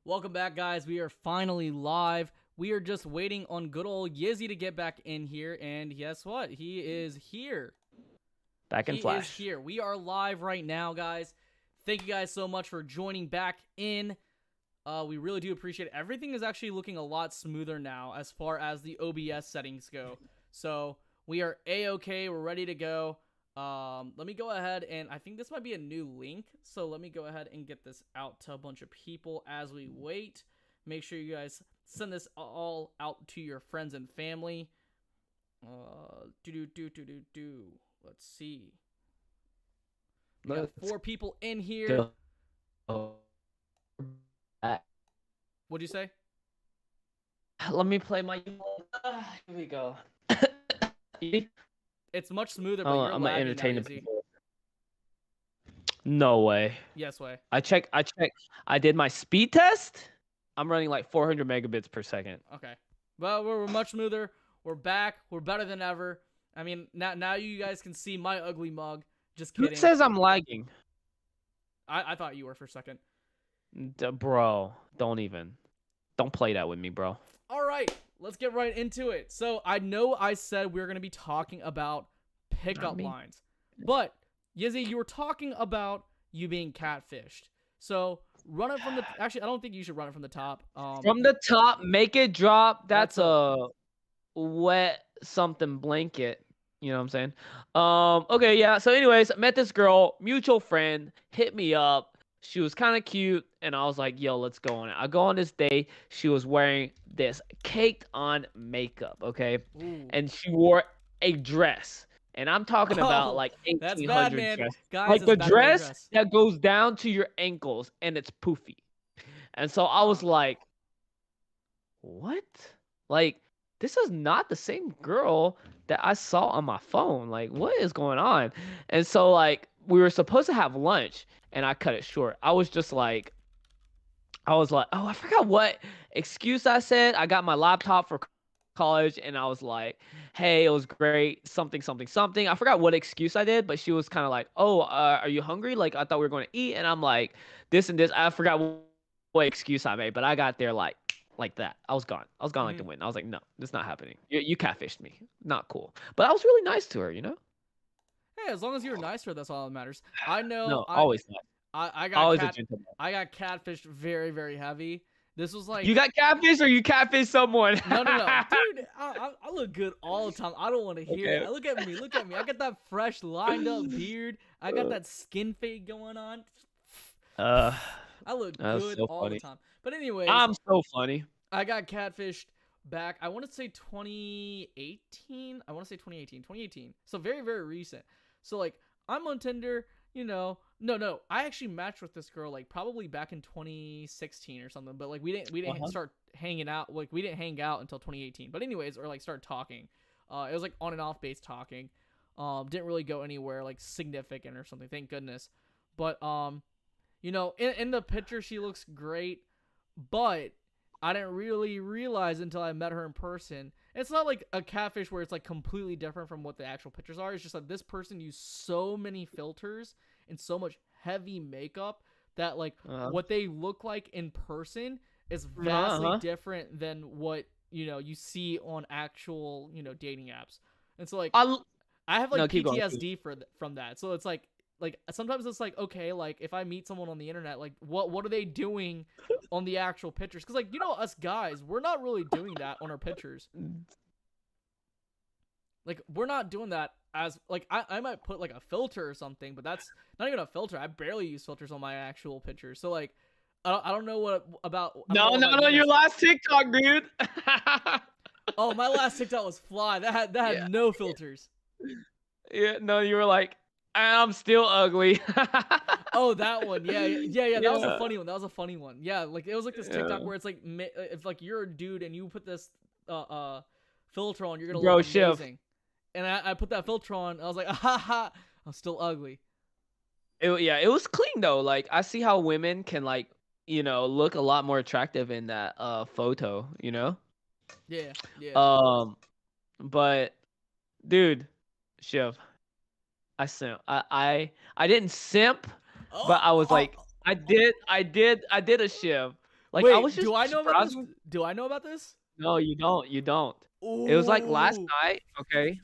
Welcome back, guys. We are finally live. We are just waiting on good old Yizzy to get back in here, and guess what? He is here. Back in He Flash. is here. We are live right now, guys. Thank you guys so much for joining back in. We really do appreciate it. Everything is actually looking a lot smoother now as far as the OBS settings go. So we are A-okay. We're ready to go. Let me go ahead and I think this might be a new link. So let me go ahead and get this out to a bunch of people as we wait. Make sure you guys send this all out to your friends and family. Let's see. We got 4 people in here. What'd you say? Let me play my. Here we go. It's much smoother, but you're I'm lagging entertaining now, people. No way. Yes way. I checked. I did my speed test. I'm running like 400 megabits per second. Okay. Well, we're much smoother. We're back. We're better than ever. I mean, now you guys can see my ugly mug. Just kidding. Who says I'm lagging? I thought you were for a second. Bro, don't play that with me, bro. All right, let's get right into it. So I know I said we were going to be talking about pickup lines, but Yizzy, you were talking about you being catfished. So run it from the. Actually, I don't think you should run it from the top. From the top, make it drop. That's a wet something blanket. You know what I'm saying? Okay, yeah. So, anyways, met this girl, mutual friend, hit me up. She was kind of cute, and I was like, yo, let's go on it. I go on this day. She was wearing this caked on makeup, okay? Ooh. And she wore a dress. And I'm talking about like 1800 dress. Guys, like the dress that goes down to your ankles, and it's poofy. And so I was like, what? Like, this is not the same girl that I saw on my phone. Like, what is going on? And so, like, we were supposed to have lunch, and I cut it short. I was like, oh, I forgot what excuse I said. I got my laptop for college, and I was like, hey, it was great, something, something, something. I forgot what excuse I did, but she was kind of like, oh, are you hungry? Like, I thought we were going to eat. And I'm like, this and this. I forgot what excuse I made, but I got there like that. I was gone like the wind. I was like, no, this is not happening. You catfished me. Not cool. But I was really nice to her, you know? Hey, as long as you were nice to her, that's all that matters. I know. No, always nice. I always a gentleman. I got catfished very, very heavy. This was like, you got catfished or you catfished someone? No, dude. I look good all the time. I don't want to hear it. Look at me. I got that fresh, lined up beard. I got that skin fade going on. I look good all the time. But anyways, I'm so funny. I got catfished back. I want to say 2018. 2018. So very, very recent. So like, I'm on Tinder. You know, no. I actually matched with this girl like probably back in 2016 or something. But like we didn't start hanging out. Like we didn't hang out until 2018. But anyways, or like start talking. It was like on and off base talking. Didn't really go anywhere like significant or something. Thank goodness. But you know, in the picture she looks great, but I didn't really realize until I met her in person. It's not like a catfish where it's like completely different from what the actual pictures are. It's just that this person used so many filters and so much heavy makeup that like what they look like in person is vastly different than what, you know, you see on actual, you know, dating apps. And so like I have like PTSD from that. So it's like sometimes it's like, okay, like if I meet someone on the internet, like what are they doing on the actual pictures? Because like, you know, us guys, we're not really doing that on our pictures. Like we're not doing that as like I might put like a filter or something, but that's not even a filter. I barely use filters on my actual pictures. So like I don't know what about no your last TikTok, dude. Oh, my last TikTok was fly. That had no filters. Yeah, no, you were like, I'm still ugly. Oh, that one. Yeah. That was a funny one. Yeah, like it was like this TikTok where it's like if like you're a dude and you put this filter on, you're gonna look amazing. And I put that filter on. I was like, ha, I'm still ugly. It was clean though. Like I see how women can like, you know, look a lot more attractive in that photo. You know. Yeah. But dude, Shiv. I simp. I didn't simp, but I was like, I did a shiv. Like I was Wait, just do I know about this? browsing. Do I know about this? No, you don't. You don't. It was like last Ooh, night, okay?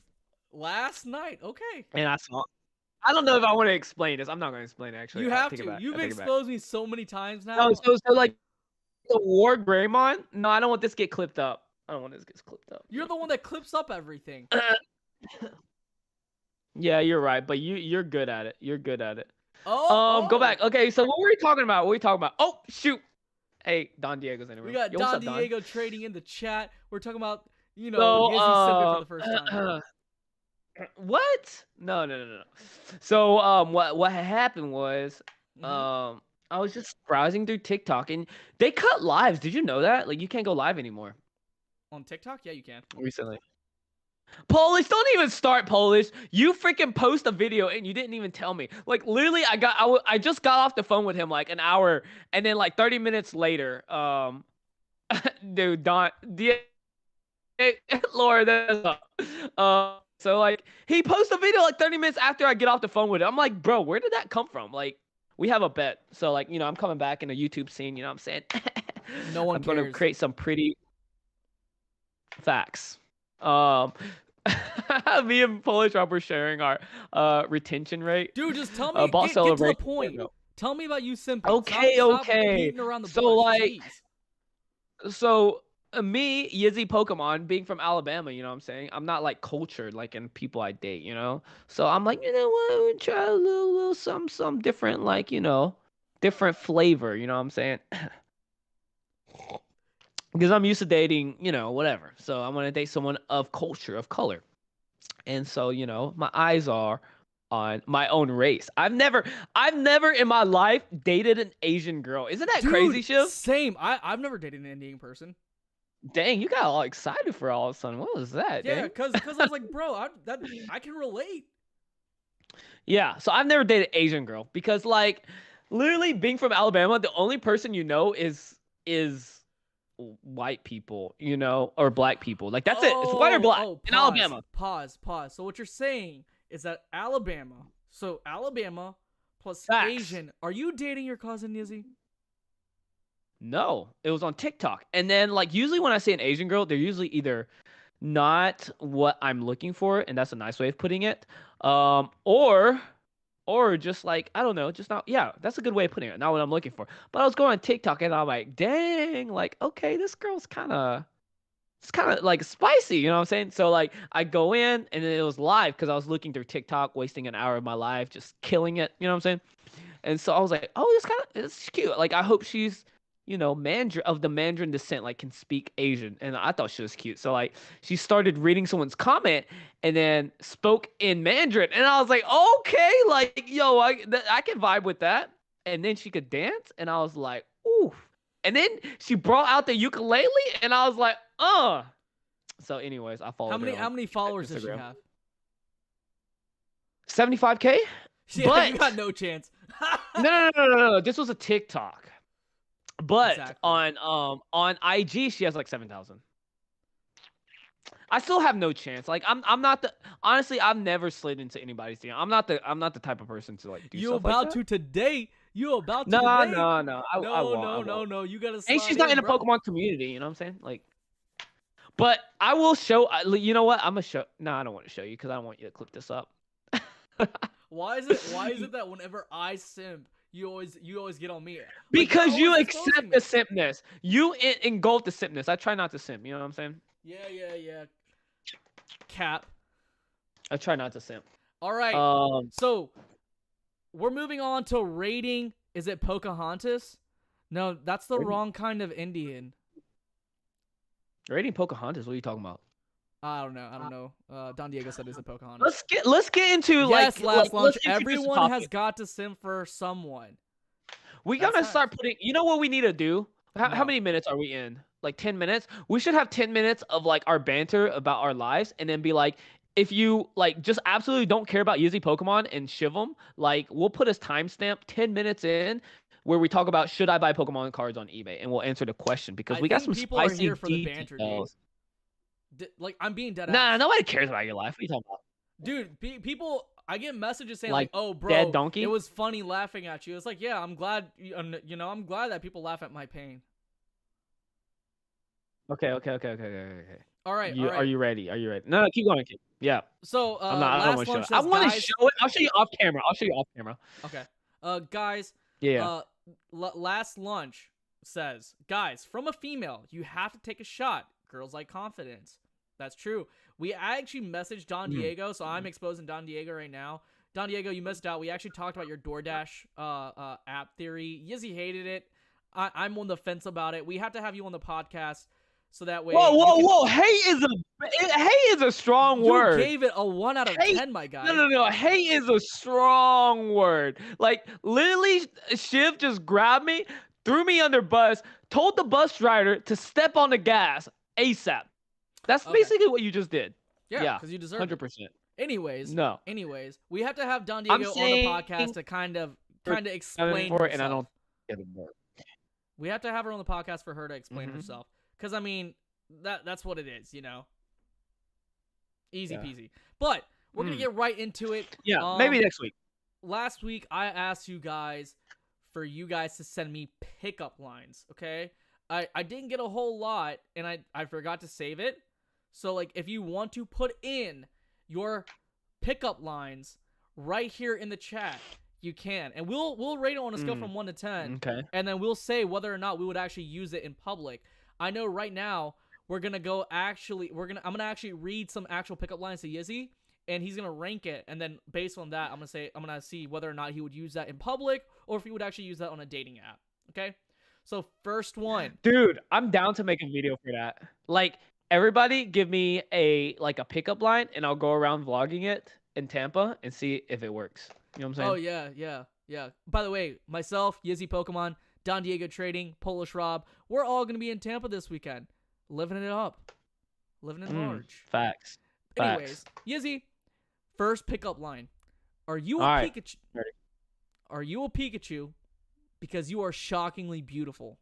last night. Okay. And I saw. I don't know if I want to explain this. I'm not going to explain it. Actually, You I have take it to. back. I You've take it back. exposed me so many times No, now. so like the War Greymon. No, I don't want this to get clipped up. I don't want this to get clipped up. You're the one that clips up everything. Yeah, you're right, but you're good at it. You're good at it. Go Oh, back. Okay, so what were we talking about? What were we talking about? Oh, shoot. Hey, Don Diego's in the room. we got Yo, what's Don up, Don? Diego trading in the chat. We're talking about, So, Yizzy simping for the first time. what? No. So, what had happened was, Mhm. I was just browsing through TikTok and they cut lives. Did you know that? Like, you can't go live anymore On TikTok, yeah, you can. recently. Polish, don't even start Polish. You freaking post a video and you didn't even tell me. Like literally, I just got off the phone with him like an hour, and then like 30 minutes later, dude, Laura, that's up. So like he posted a video like 30 minutes after I get off the phone with him. I'm like, bro, where did that come from? Like, we have a bet. So like, I'm coming back in the YouTube scene. You know what I'm saying? No one I'm gonna cares. create some pretty facts. Um, me and Polish Rob were sharing our retention rate. Dude, just tell me. Bot Get to the celebration. point. Tell me about you simping. Okay, Stop okay. beating around the So bush. like, Jeez. me, Yizzy Pokemon, being from Alabama, you know what I'm saying? I'm not like cultured like in people I date, you know? So I'm like, you know what? We'll try a little some different, like, different flavor, you know what I'm saying? Because I'm used to dating, whatever. So I want to date someone of culture, of color. And so, my eyes are on my own race. I've never in my life dated an Asian girl. Isn't that crazy, Dude, Shiv? same. I've never dated an Indian person. Dang, you got all excited for all of a sudden. What was that? Yeah, Dang? cause I was like, bro, I can relate. Yeah, so I've never dated Asian girl because like literally being from Alabama, the only person is white people, or black people. Like that's it. It's white or black in Alabama. Pause. So what you're saying is that Alabama. So Alabama plus Facts. Asian. Are you dating your cousin Yizzy? No, it was on TikTok. And then like usually when I say an Asian girl, they're usually either not what I'm looking for, and that's a nice way of putting it. Or just like, I don't know, just not, yeah, that's a good way of putting it. Not what I'm looking for. But I was going on TikTok and I'm like, dang, like, okay, this girl's it's kind of like spicy, you know what I'm saying? So like I go in and then it was live because I was looking through TikTok, wasting an hour of my life, just killing it, you know what I'm saying? And so I was like, oh, it's cute. Like I hope she's, Mandarin of the Mandarin descent, like can speak Asian. And I thought she was cute. So like she started reading someone's comment and then spoke in Mandarin. And I was like, okay, like, yo, I can vibe with that. And then she could dance. And I was like, ooh. And then she brought out the ukulele and I was like, So anyways, I followed her How many followers does she Instagram. have? 75K? Yeah, But you got no chance. no. This was a TikTok. But Exactly. on IG she has like 7,000. I still have no chance. Like I'm not the honestly I've never slid into anybody's DM. I'm not the type of person to like do You stuff about like to that. today? You about to No. today? I No, won't. no. You gotta. And she's not in the bro. Pokemon community. You know what I'm saying? Like, but I will show. You know what? I'm gonna show. No, I don't want to show you because I don't want you to clip this up. Why is it that whenever I simp, you always get on me? Like, Because you're you always accept exposing the me. simpness. You engulf the simpness. I try not to simp. You know what I'm saying? Yeah. Cap. I try not to simp. All right. So we're moving on to rating. Is it Pocahontas? No, that's the wrong kind of Indian. Rating Pocahontas? What are you talking about? I don't know. Don Diego said it's a Pocahontas. Let's get into yes, last lunch. let's introduce the Everyone has topic. got to simp for someone. We That's gotta facts. start putting. You know what we need to do? How No. many minutes are we in? Like 10 minutes? We should have 10 minutes of like our banter about our lives, and then be like, if you like just absolutely don't care about Yeezy Pokemon and shiv them, like we'll put a timestamp 10 minutes in where we talk about should I buy Pokemon cards on eBay, and we'll answer the question because we got some people are spicy here for the banter, details. Like I'm being dead. Nah, nobody cares about your life. What are you talking about? Dude, people. I get messages saying Like, "Oh, bro, dead donkey? it was funny laughing at you." It's like, yeah, I'm glad. I'm glad that people laugh at my pain. Okay. All right, all You are right. you ready? Are you ready? No, keep going. Yeah. So, I don't last want to show lunch it. I says, want to guys. show it. I'll show you off camera. I'll show you off camera. Okay. Guys, Yeah. uh, last lunch says, guys, from a female, you have to take a shot. Girls like confidence. That's true. I actually messaged Don Mm. Diego, so I'm exposing Don Diego right now. Don Diego, you missed out. We actually talked about your DoorDash app theory. Yizzy hated it. I'm on the fence about it. We have to have you on the podcast so that way Whoa, you whoa, can. whoa! Hey is a strong You word. gave it a 1 out of Hey, 10, my guy. no. Hey is a strong word. Like literally, Shiv just grabbed me, threw me under bus, told the bus driver to step on the gas ASAP. That's Okay. basically what you just did. Yeah, because you deserve it. 100%. Anyways, No. we have to have Don I'm Diego on the saying podcast to kind of for explain for it, herself. and I don't get it more. We have to have her on the podcast for her to explain Mhm. herself. Because I mean, that's what it is, you know. Easy Yeah. peasy. But we're gonna get right into it. Yeah, maybe next week. Last week I asked you guys for you guys to send me pickup lines. Okay, I didn't get a whole lot, and I forgot to save it. So like, if you want to put in your pickup lines right here in the chat, you can, and we'll rate it on a scale from 1 to 10. Okay. And then we'll say whether or not we would actually use it in public. I know right now I'm gonna actually read some actual pickup lines to Yizzy, and he's gonna rank it, and then based on that, I'm gonna see whether or not he would use that in public or if he would actually use that on a dating app. Okay, so first one, Dude, I'm down to make a video for that. Like everybody give me a pickup line and I'll go around vlogging it in Tampa and see if it works. You know what I'm saying? oh yeah. By the way, myself, Yizzy Pokemon, Don Diego Trading, Polish Rob, we're all gonna be in Tampa this weekend, living it up, living it large. Facts. Anyways, Yizzy, first pickup line. Are you a All right. Pikachu? Ready. Are you a Pikachu because you are shockingly beautiful?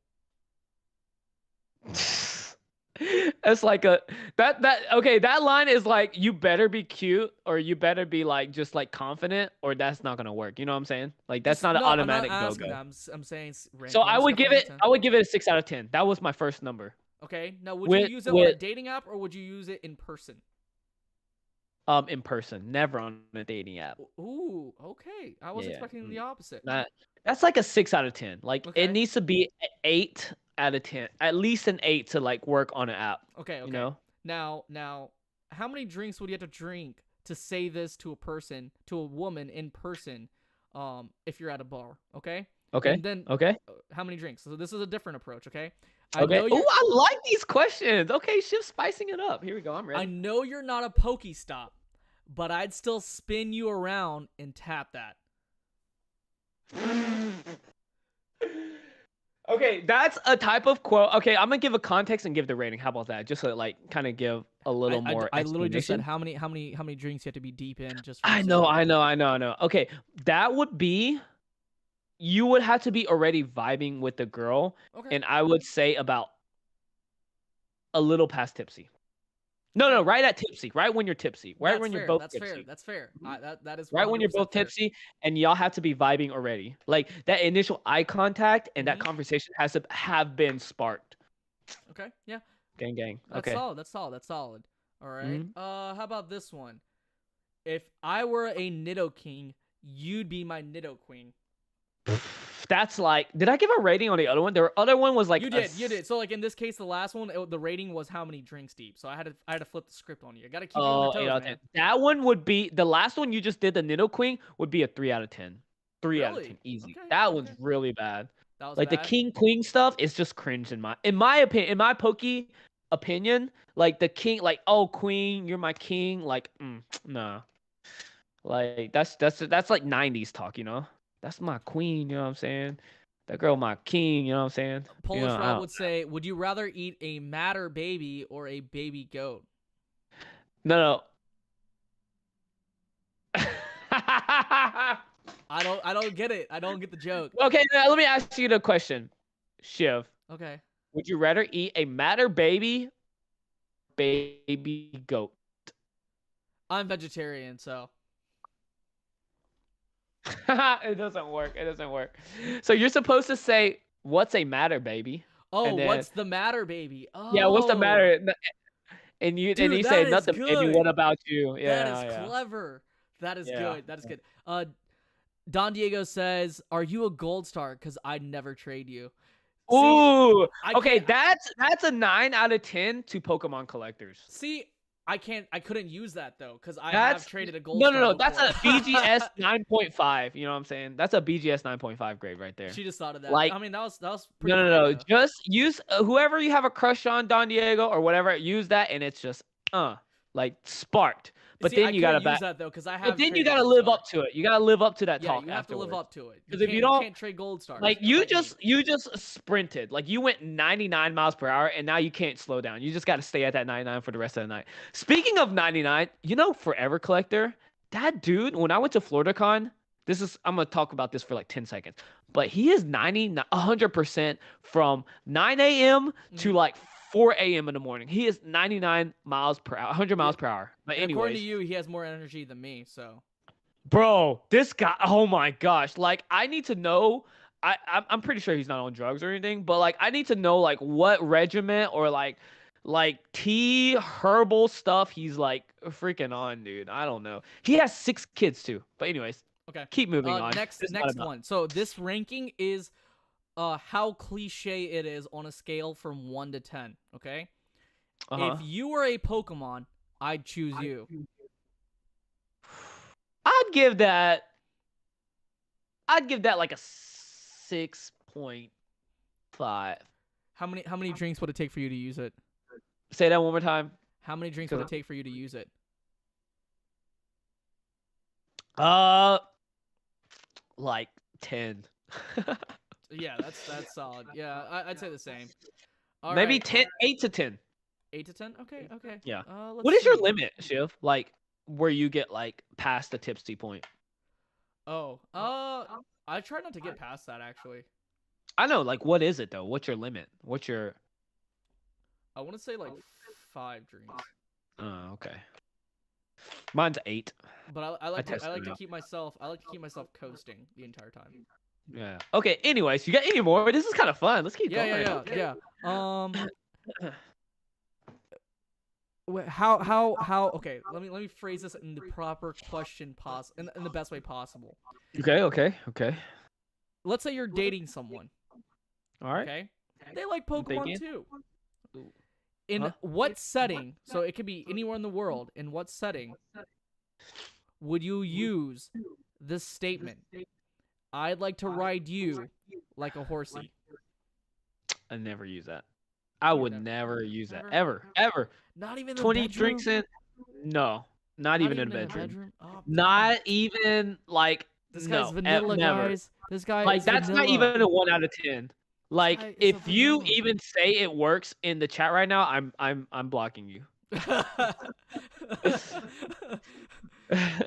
It's like that line is like you better be cute or you better be like just like confident or that's not gonna work. You know what I'm saying? Like that's not an automatic I'm not asking go-go. that. I'm saying So I would give it 10. a 6 out of 10. That was my first number. Okay. Now would you use it on a dating app or would you use it in person? In person, never on a dating app. Ooh, okay. I was expecting the opposite. That's like a 6 out of 10. Like Okay. it needs to be 8 out of 10, at least an 8 to like work on an app. Okay. You know? Now, how many drinks would you have to drink to say this to a woman in person, if you're at a bar? Okay. Okay. And then how many drinks? So this is a different approach. Okay. Okay. Oh, I like these questions. Okay, Shift spicing it up. Here we go. I'm ready. I know you're not a Pokestop, but I'd still spin you around and tap that. Okay, that's a type of quote. Okay, I'm gonna give a context and give the rating. How about that? Just to like kind of give a little more. I literally just said how many drinks you have to be deep in. Just I know. Okay, that would be. You would have to be already vibing with the girl, and I would say about a little past tipsy. No, right at tipsy. Right when you're tipsy. Right when you're both tipsy. That's fair. That is right when you're both tipsy, and y'all have to be vibing already. Like that initial eye contact and that conversation has to have been sparked. Okay. Yeah. Gang. That's Okay. That's solid. All right. How about this one? If I were a Nido King, you'd be my Nido Queen. That's like, did I give a rating on the other one? The other one was like you did. So like in this case, the last one, the rating was how many drinks deep. So I had to flip the script on you. I gotta keep you on your toes, man. That one would be the last one you just did. The Nido Queen would be a 3 out of 10. 3 out of 10, easy. Okay, that one's really bad. That was like bad? The King Queen stuff is just cringe in my opinion. In my pokey opinion, like the king, like oh queen, you're my king. Like nah, like that's like 90s talk, you know. That's my queen, you know what I'm saying? That girl, my king, you know what I'm saying? Polish Rob would say, would you rather eat a matter baby or a baby goat? No. I don't get it. I don't get the joke. Okay, now let me ask you the question, Shiv. Okay. Would you rather eat a matter baby goat? I'm vegetarian, so. It doesn't work. So you're supposed to say, what's a matter, baby? Oh, And then what's the matter, baby? yeah, what's the Oh, matter? And dude, you say that is nothing, baby. What good. about you? That is Yeah. clever. That is Yeah. good. That is good. Don Diego says, "Are you a gold star? Because I'd never trade you." See, Ooh. I Okay, can't. that's a 9 out of 10 to Pokemon collectors. See, I can't. I couldn't use that though, because I have That's traded a gold no. star That's before. a BGS 9.5. You know what I'm saying? That's a BGS 9.5 grade right there. She just thought of that. Like I mean, that was pretty no. funny No. though. Just use whoever you have a crush on, Don Diego or whatever. Use that, and it's just like sparked. But See, I then you gotta couldn't use back. that though, because I But have then you traded gotta gold live star. up to it. You gotta live up to that Yeah, talk you have to live afterwards. up to it. Because if you You don't, can't trade gold stars. like like me. you just sprinted. Like you went 99 miles per hour, and now you can't slow down. You just got to stay at that 99 for the rest of the night. Speaking of 99, Forever Collector, that dude. When I went to FloridaCon, I'm gonna talk about this for like 10 seconds. But he is 100% from 9 a.m. to like 4 a.m. in the morning. He is 99 miles per hour, 100 miles per hour. But And according to anyways, you, he has more energy than me. So bro, this guy, oh my gosh. Like, I need to know. I'm pretty sure he's not on drugs or anything, but like, I need to know like what regiment or like tea herbal stuff he's like freaking on, dude. I don't know. He has 6 kids too. But anyways, okay. keep moving on. Next This is not about- one. So this ranking is how cliche it is on a scale from 1 to 10. Okay. Uh-huh. If you were a Pokemon, I'd choose you. I'd give that like a 6.5. How many drinks would it take for you to use it? Say that one more time. How many drinks would it take for you to use it? Like 10. Yeah, that's solid. Yeah, I'd say the same. All Maybe right. 10, 8 to 10. 8 to 10? Okay. Yeah. Let's What is your see. limit, Shiv? Like where you get like past the tipsy point? Oh, I try not to get past that actually. I know, like what is it though? What's your limit? What's your I want to say like 5 drinks. Oh, okay. Mine's 8. But I like tested it to out. keep myself coasting the entire time. Yeah. Okay, anyways, you got any more? This is kind of fun. Let's keep going. Yeah. How okay, let me phrase this in the proper question in the best way possible. Okay. Let's say you're dating someone. All right. Okay? They like Pokemon thinking. too. In Huh? what setting? So it could be anywhere in the world. In what setting would you use this statement? I'd like to ride you like a horsey. I never use that. I would never use that. Ever. Not even in the 20 bedroom? drinks in? No. Not even in the bedroom. Oh, Not even like this guy's no, vanilla, never. guys. This guy Like is that's vanilla. not even a 1 out of 10. guy Like is a if you vanilla. even say it works in the chat right now, I'm blocking you.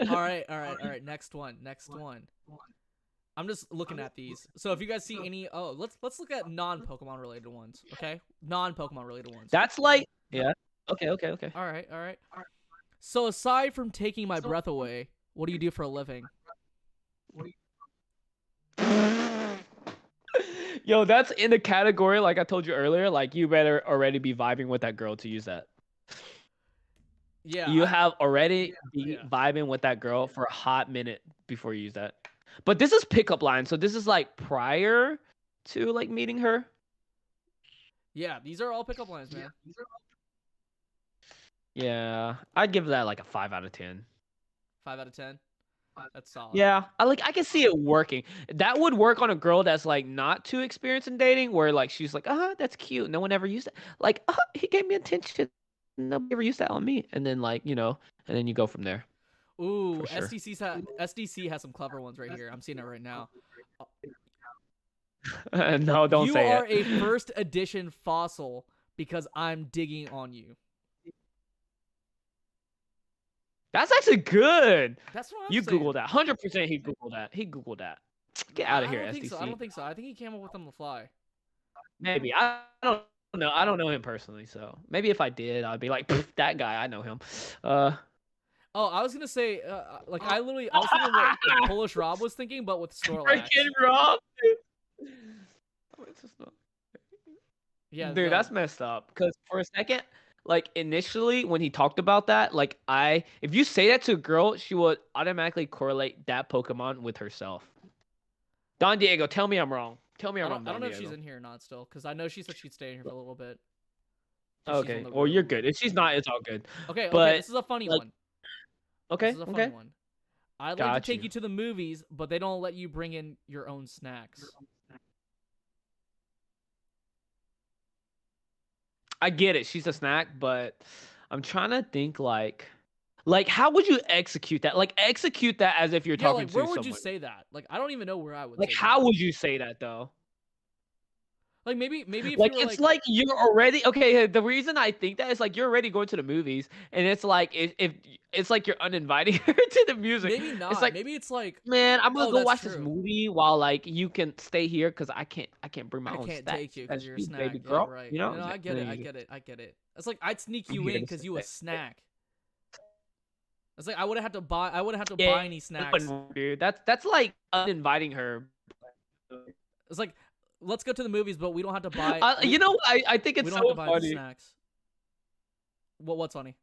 All right. Next one. I'm just looking at these. So if you guys see any, let's look at non-Pokemon related ones. Okay, non-Pokemon related ones. That's like yeah. Okay. All right. So aside from taking my breath away, what do you do for a living? Yo, that's in the category like I told you earlier. Like you better already be vibing with that girl to use that. Yeah. You have already be Yeah. vibing with that girl for a hot minute before you use that. But this is pickup line, so this is like prior to like meeting her. Yeah, these are all pickup lines, man. Yeah, I'd give that like a 5 out of 10. 5 out of 10. That's solid. Yeah, I can see it working. That would work on a girl that's like not too experienced in dating, where like she's like, that's cute. No one ever used that. Like, he gave me attention. Nobody ever used that on me. And then like and then you go from there. Ooh, For sure. SDC has some clever ones right here. I'm seeing it right now. No, don't you say are it. a first edition fossil because I'm digging on you. That's actually good. That's what I'm You saying. Googled that. 100% he Googled that. Get out of here, I don't think SDC. so. I don't think so. I think he came up with them on the fly. Maybe. I don't know. I don't know him personally, so maybe if I did, I'd be like, that guy, I know him. Oh, I was gonna say, I was thinking what Polish Rob was thinking, but with Snorlax. Freaking Rob. Yeah, Dude, that's messed up. Cause for a second, like initially when he talked about that, like if you say that to a girl, she would automatically correlate that Pokemon with herself. Don Diego, tell me I'm wrong. Tell me I'm wrong, I don't Don know if she's Diego. in here or not still, because I know she said she'd stay in here for a little bit. If she's on Okay, the well you're room. good. If she's not, it's all good. Okay, okay, But this is a funny like, one. This okay, is a funny okay, one. I'd like to got take you. you to the movies, but they don't let you bring in your own snacks. I get it. She's a snack, but I'm trying to think like how would you execute that? Like execute that as if you're Yeah, talking like where to would you someone. say that? Like I don't even know where I would Like say that. how would you say that though? Like maybe if Like you were it's like, like you're already okay. The reason I think that is like you're already going to the movies, and it's like if it's like you're uninviting her to the music. maybe It's not. like, Maybe it's like, man, I'm gonna oh, go that's watch this true. movie while like you can stay here because I can't bring my I own can't take snacks. you because That's you're a you, snack. baby Yeah, girl. right. You know, You know, I get and it. then I you get just it. I get it. It's like I'd sneak you you here in to because you a stay. snack. It's like I wouldn't have to buy. I wouldn't have to Yeah, buy any that snacks. wouldn't work, dude. That's like uninviting her. It's like let's go to the movies, but we don't have to buy. You know, I think We it's don't have to so buy the funny. snacks. What's funny?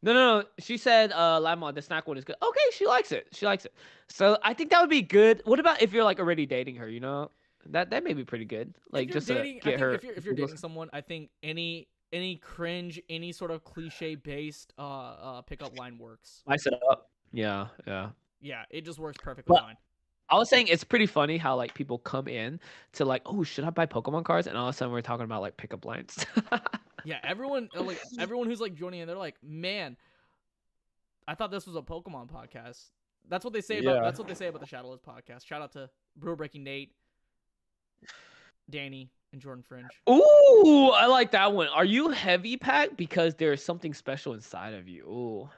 No. She said, Lamont, the snack one is good. Okay, she likes it. She likes it. So I think that would be good. What about if you're like already dating her? You know, that may be pretty good. If Like you're just to dating, I get think her. if you're dating someone, I think any cringe, any sort of cliche based pickup line works. Spice it up. Yeah, yeah. Yeah, it just works perfectly But fine. I was saying it's pretty funny how like people come in to like, oh, should I buy Pokemon cards? And all of a sudden we're talking about like pickup lines. Yeah, everyone who's like joining in, they're like, man, I thought this was a Pokemon podcast. That's what they say about Yeah. that's what they say about the Shadowless podcast. Shout out to Brewer Breaking Nate, Danny, and Jordan Fringe. Ooh, I like that one. Are you heavy pack because there's something special inside of you? Ooh,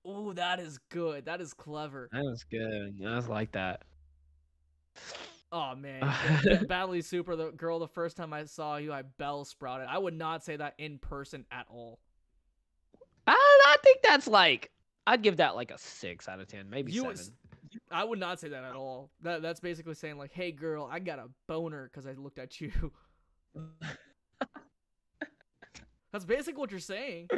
Ooh, that is good. That is clever. that was good. I was like that. Oh man, Badly Super, the girl. The first time I saw you, I bell sprouted. I would not say that in person at all. I think that's like I'd give that like a 6 out of 10, maybe You, 7. I would not say that at all. That's basically saying like, hey girl, I got a boner because I looked at you. That's basically what you're saying.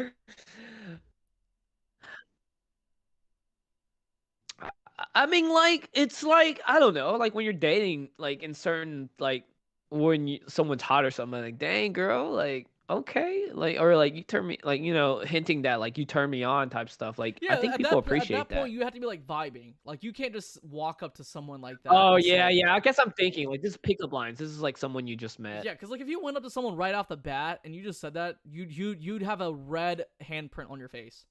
I mean, like it's like I don't know, like when you're dating, like in certain like when someone's hot or something, like dang girl, like okay, like or like you turn me like hinting that like you turn me on type stuff. Like I Yeah, think people at appreciate that that. point, you have to be like vibing. Like you can't just walk up to someone like that Oh and yeah, say, yeah. I guess I'm thinking like this is pickup lines. This is like someone you just met. yeah, because like if you went up to someone right off the bat and you just said that, you'd have a red handprint on your face.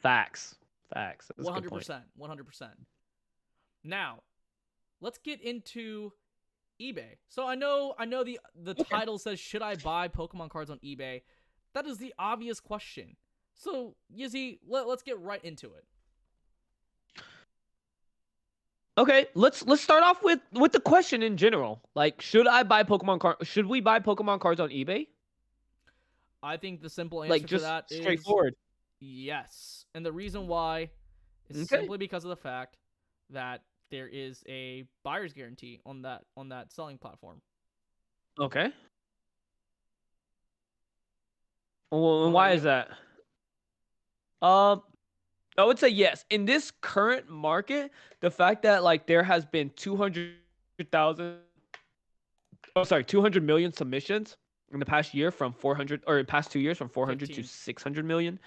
Facts, facts. That's a One good hundred point. percent, 100%. Now, let's get into eBay. So I know the Okay. title says, should I buy Pokemon cards on eBay? That is the obvious question. So Yizzy, let's get right into it. Okay, let's start off with the question in general. Like, should I buy Pokemon card? Should we buy Pokemon cards on eBay? I think the simple Like, answer to just that is straightforward. yes. And the reason why is Okay. simply because of the fact that there is a buyer's guarantee on that selling platform. Okay. Well, What and about why is you? that? Um, I would say yes. In this current market, the fact that like there has been 200,000, oh sorry, 200 million submissions in the past year from 400 or past 2 years from 400 to 15. 600 million.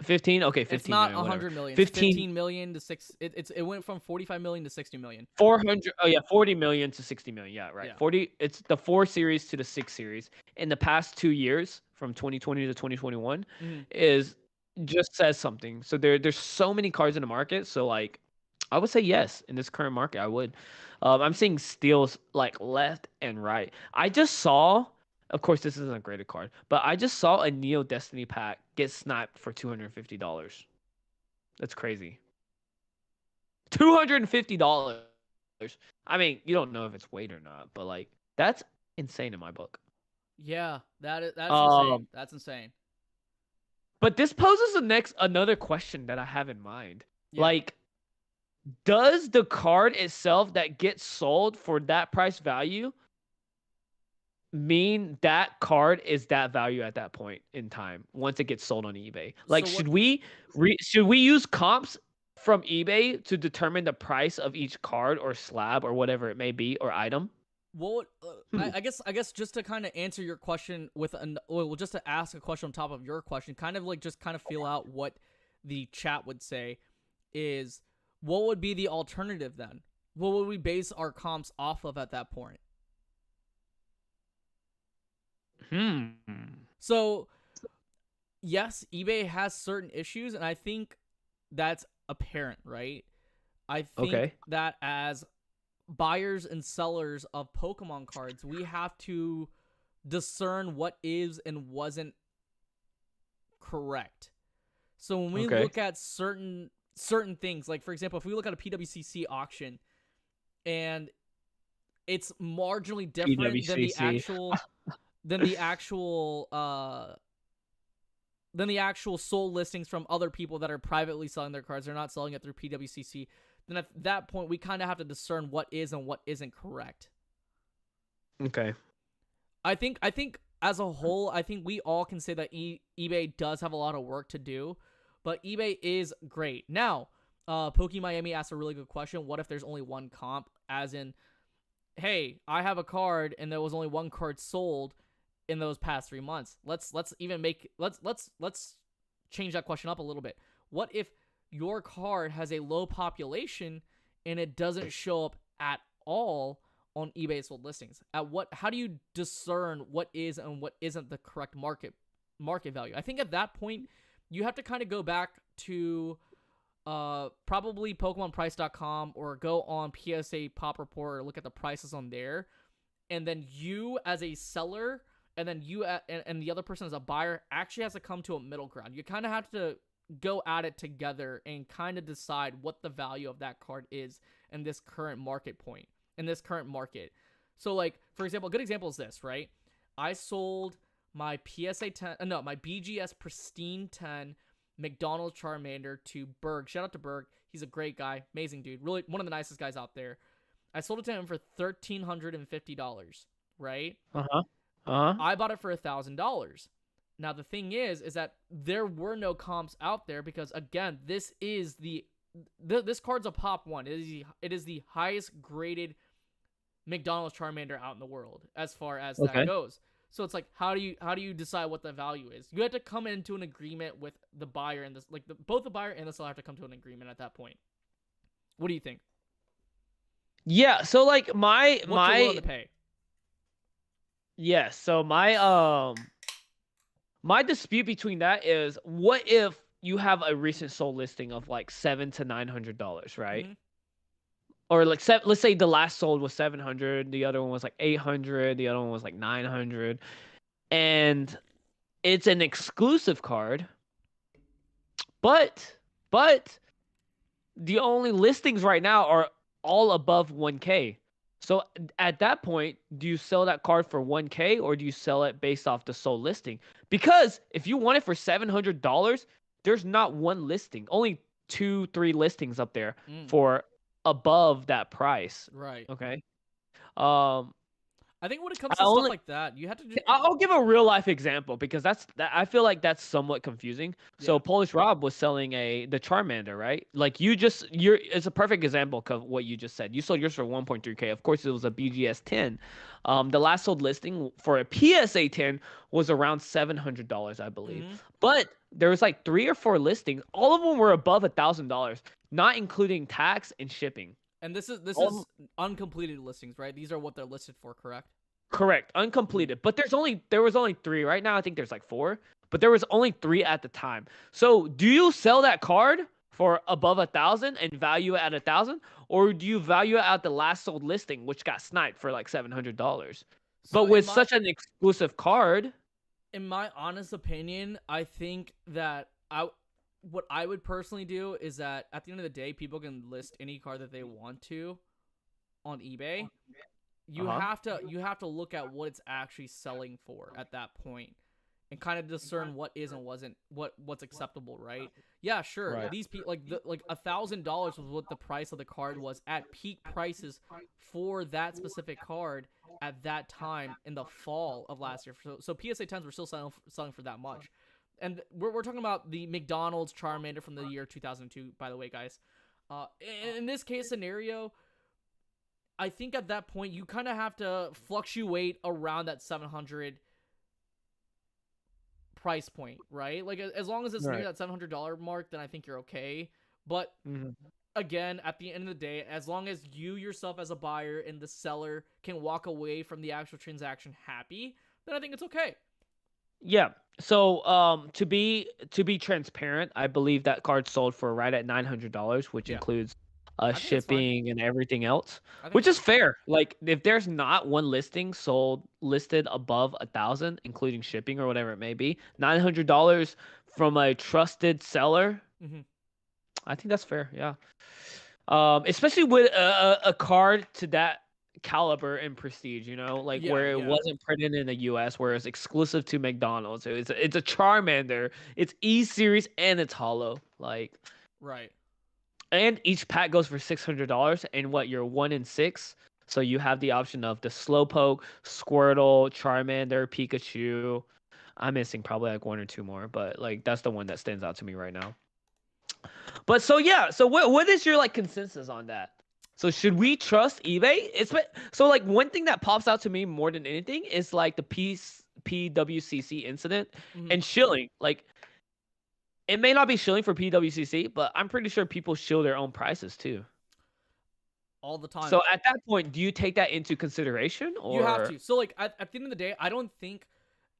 15? Okay, It's 15 not million, whatever. 100 million. It's 15 15 million to 6. It went from 45 million to 60 million. 400, oh yeah, 40 million to 60 million. Yeah, right. Yeah. 40, it's the 4 series to the 6 series. In the past 2 years, from 2020 to 2021, Mhm. is just says something. So there's so many cards in the market. So like, I would say yes in this current market. I would. I'm seeing steals like left and right. I just saw, of course, this isn't a graded card, but I just saw a Neo Destiny pack get sniped for $250. That's crazy. $250. I mean, you don't know if it's weight or not, but like that's insane in my book. Yeah, that's insane. Um, That's insane. but this poses another question that I have in mind. Yeah. Like, does the card itself that gets sold for that price value mean that card is that value at that point in time once it gets sold on eBay? Like, So what should we use comps from eBay to determine the price of each card or slab or whatever it may be or item? what Hmm. I guess just to kind of answer your question with well, just to ask a question on top of your question, kind of like just kind of feel out what the chat would say is what would be the alternative then? What would we base our comps off of at that point? Hmm. So yes, eBay has certain issues, and I think that's apparent, right? I think Okay. that as buyers and sellers of Pokemon cards, we have to discern what is and wasn't correct. So when we Okay. look at certain things, like for example, if we look at a PWCC auction and it's marginally different PWCC. than the actual sold listings from other people that are privately selling their cards. They're not selling it through PWCC. Then at that point, we kind of have to discern what is and what isn't correct. Okay. I think as a whole, I think we all can say that eBay does have a lot of work to do, but eBay is great. Now, Poke Miami asked a really good question. What if there's only one comp? As in, hey, I have a card and there was only one card sold in those past 3 months. Let's even make let's change that question up a little bit. What if your card has a low population and it doesn't show up at all on eBay sold listings? How do you discern what is and what isn't the correct market value? I think at that point you have to kind of go back to probably PokemonPrice.com or go on PSA Pop Report or look at the prices on there, and then you as a seller and then and the other person as a buyer actually has to come to a middle ground. You kind of have to go at it together and kind of decide what the value of that card is in this current market point, in this current market. So like, for example, a good example is this, right? I sold my PSA 10, no, my BGS Pristine 10 McDonald's Charmander to Berg. Shout out to Berg. He's a great guy. Amazing dude. Really one of the nicest guys out there. I sold it to him for $1,350, right? Uh-huh. Uh-huh. I bought it for $1,000. Now the thing is that there were no comps out there because again, this card's a pop one. It is the highest graded McDonald's Charmander out in the world as far as that Okay. goes. So it's like how do you decide what the value is? You have to come into an agreement with the buyer and both the buyer and the seller have to come to an agreement at that point. What do you think? Yeah, so like What you're willing to pay? yes, so my dispute between that is what if you have a recent sold listing of like $700 to $900, right? Mm-hmm. Or like let's say the last sold was 700, the other one was like 800, the other one was like 900, and it's an exclusive card, but the only listings right now are all above 1K. So at that point, do you sell that card for 1K or do you sell it based off the sold listing? Because if you want it for $700, there's not one listing, only 2, 3 listings up there Mm, for above that price. right. Okay. Um, I think when it comes I to stuff only like that, you have to just I'll give a real life example because I feel like that's somewhat confusing. So yeah. Polish Rob was selling the Charmander, right? Like it's a perfect example of what you just said. You sold yours for 1.3K. Of course, it was a BGS 10. The last sold listing for a PSA 10 was around $700, I believe. Mm-hmm. But there was like 3 or 4 listings. All of them were above $1,000, not including tax and shipping. And this All is uncompleted listings, right? These are what they're listed for, correct? Correct, uncompleted. But there was only 3. Right now I think there's like 4, but there was only 3 at the time. So, do you sell that card for above 1,000 and value it at 1,000, or do you value it at the last sold listing, which got sniped for like $700? But So with such an exclusive card, in my honest opinion, I think that what I would personally do is that at the end of the day, people can list any card that they want to on eBay. uh-huh, You have to look at what it's actually selling for at that point and kind of discern what is and wasn't what's acceptable, right? Yeah, sure. right, These people like $1,000 was what the price of the card was at peak prices for that specific card at that time in the fall of last year. So PSA 10s were still selling for that much. And we're talking about the McDonald's Charmander from the year 2002, by the way, guys. In this case scenario, I think at that point you kind of have to fluctuate around that 700 price point, right? Like as long as it's near Right. that $700 mark, then I think you're okay. But Mhm. again, at the end of the day, as long as you yourself as a buyer and the seller can walk away from the actual transaction happy, then I think it's okay. Yeah. So, to be transparent, I believe that card sold for right at $900, which Yeah, includes I think that's fine. shipping and everything else, I think which it's is fine. fair. Like, if there's not one listing sold listed above 1,000, including shipping or whatever it may be, $900 from a trusted seller, Mm-hmm. I think that's fair. Yeah. Especially with a card to that caliber and prestige, like Yeah, where it yeah, wasn't printed in the US, where it's exclusive to McDonald's. It's a Charmander. It's E series and it's hollow. Like, right. and each pack goes for $600. And what, you're 1 in 6, so you have the option of the Slowpoke, Squirtle, Charmander, Pikachu. I'm missing probably like one or two more, but like that's the one that stands out to me right now. But so yeah, so what is your like consensus on that? So should we trust eBay? So like one thing that pops out to me more than anything is like the PWCC incident Mm-hmm. and shilling. Like it may not be shilling for PWCC, but I'm pretty sure people shill their own prices too. All the time. So at that point, do you take that into consideration You have or? to. So like at the end of the day, I don't think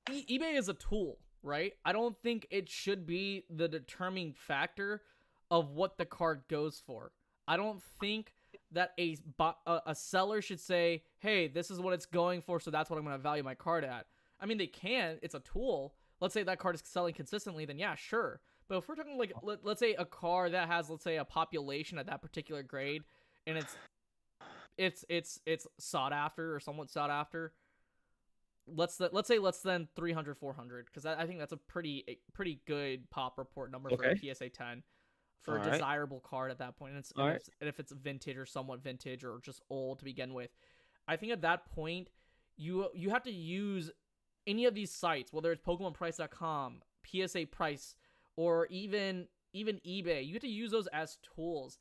eBay is a tool, right? I don't think it should be the determining factor of what the card goes for. I don't think that a seller should say, "Hey, this is what it's going for, so that's what I'm going to value my card at." I mean, they can. It's a tool. Let's say that card is selling consistently, then yeah, sure. But if we're talking like let's say a car that has, let's say, a population at that particular grade, and it's sought after or somewhat sought after, let's say less than 300, 400, because I think that's a pretty good pop report number for a Okay. PSA 10 All for a right. desirable card at that point. All right. And if it's vintage or somewhat vintage or just old to begin with, I think at that point you have to use any of these sites, whether it's PokemonPrice.com, PSA Price, or even eBay. You have to use those as tools,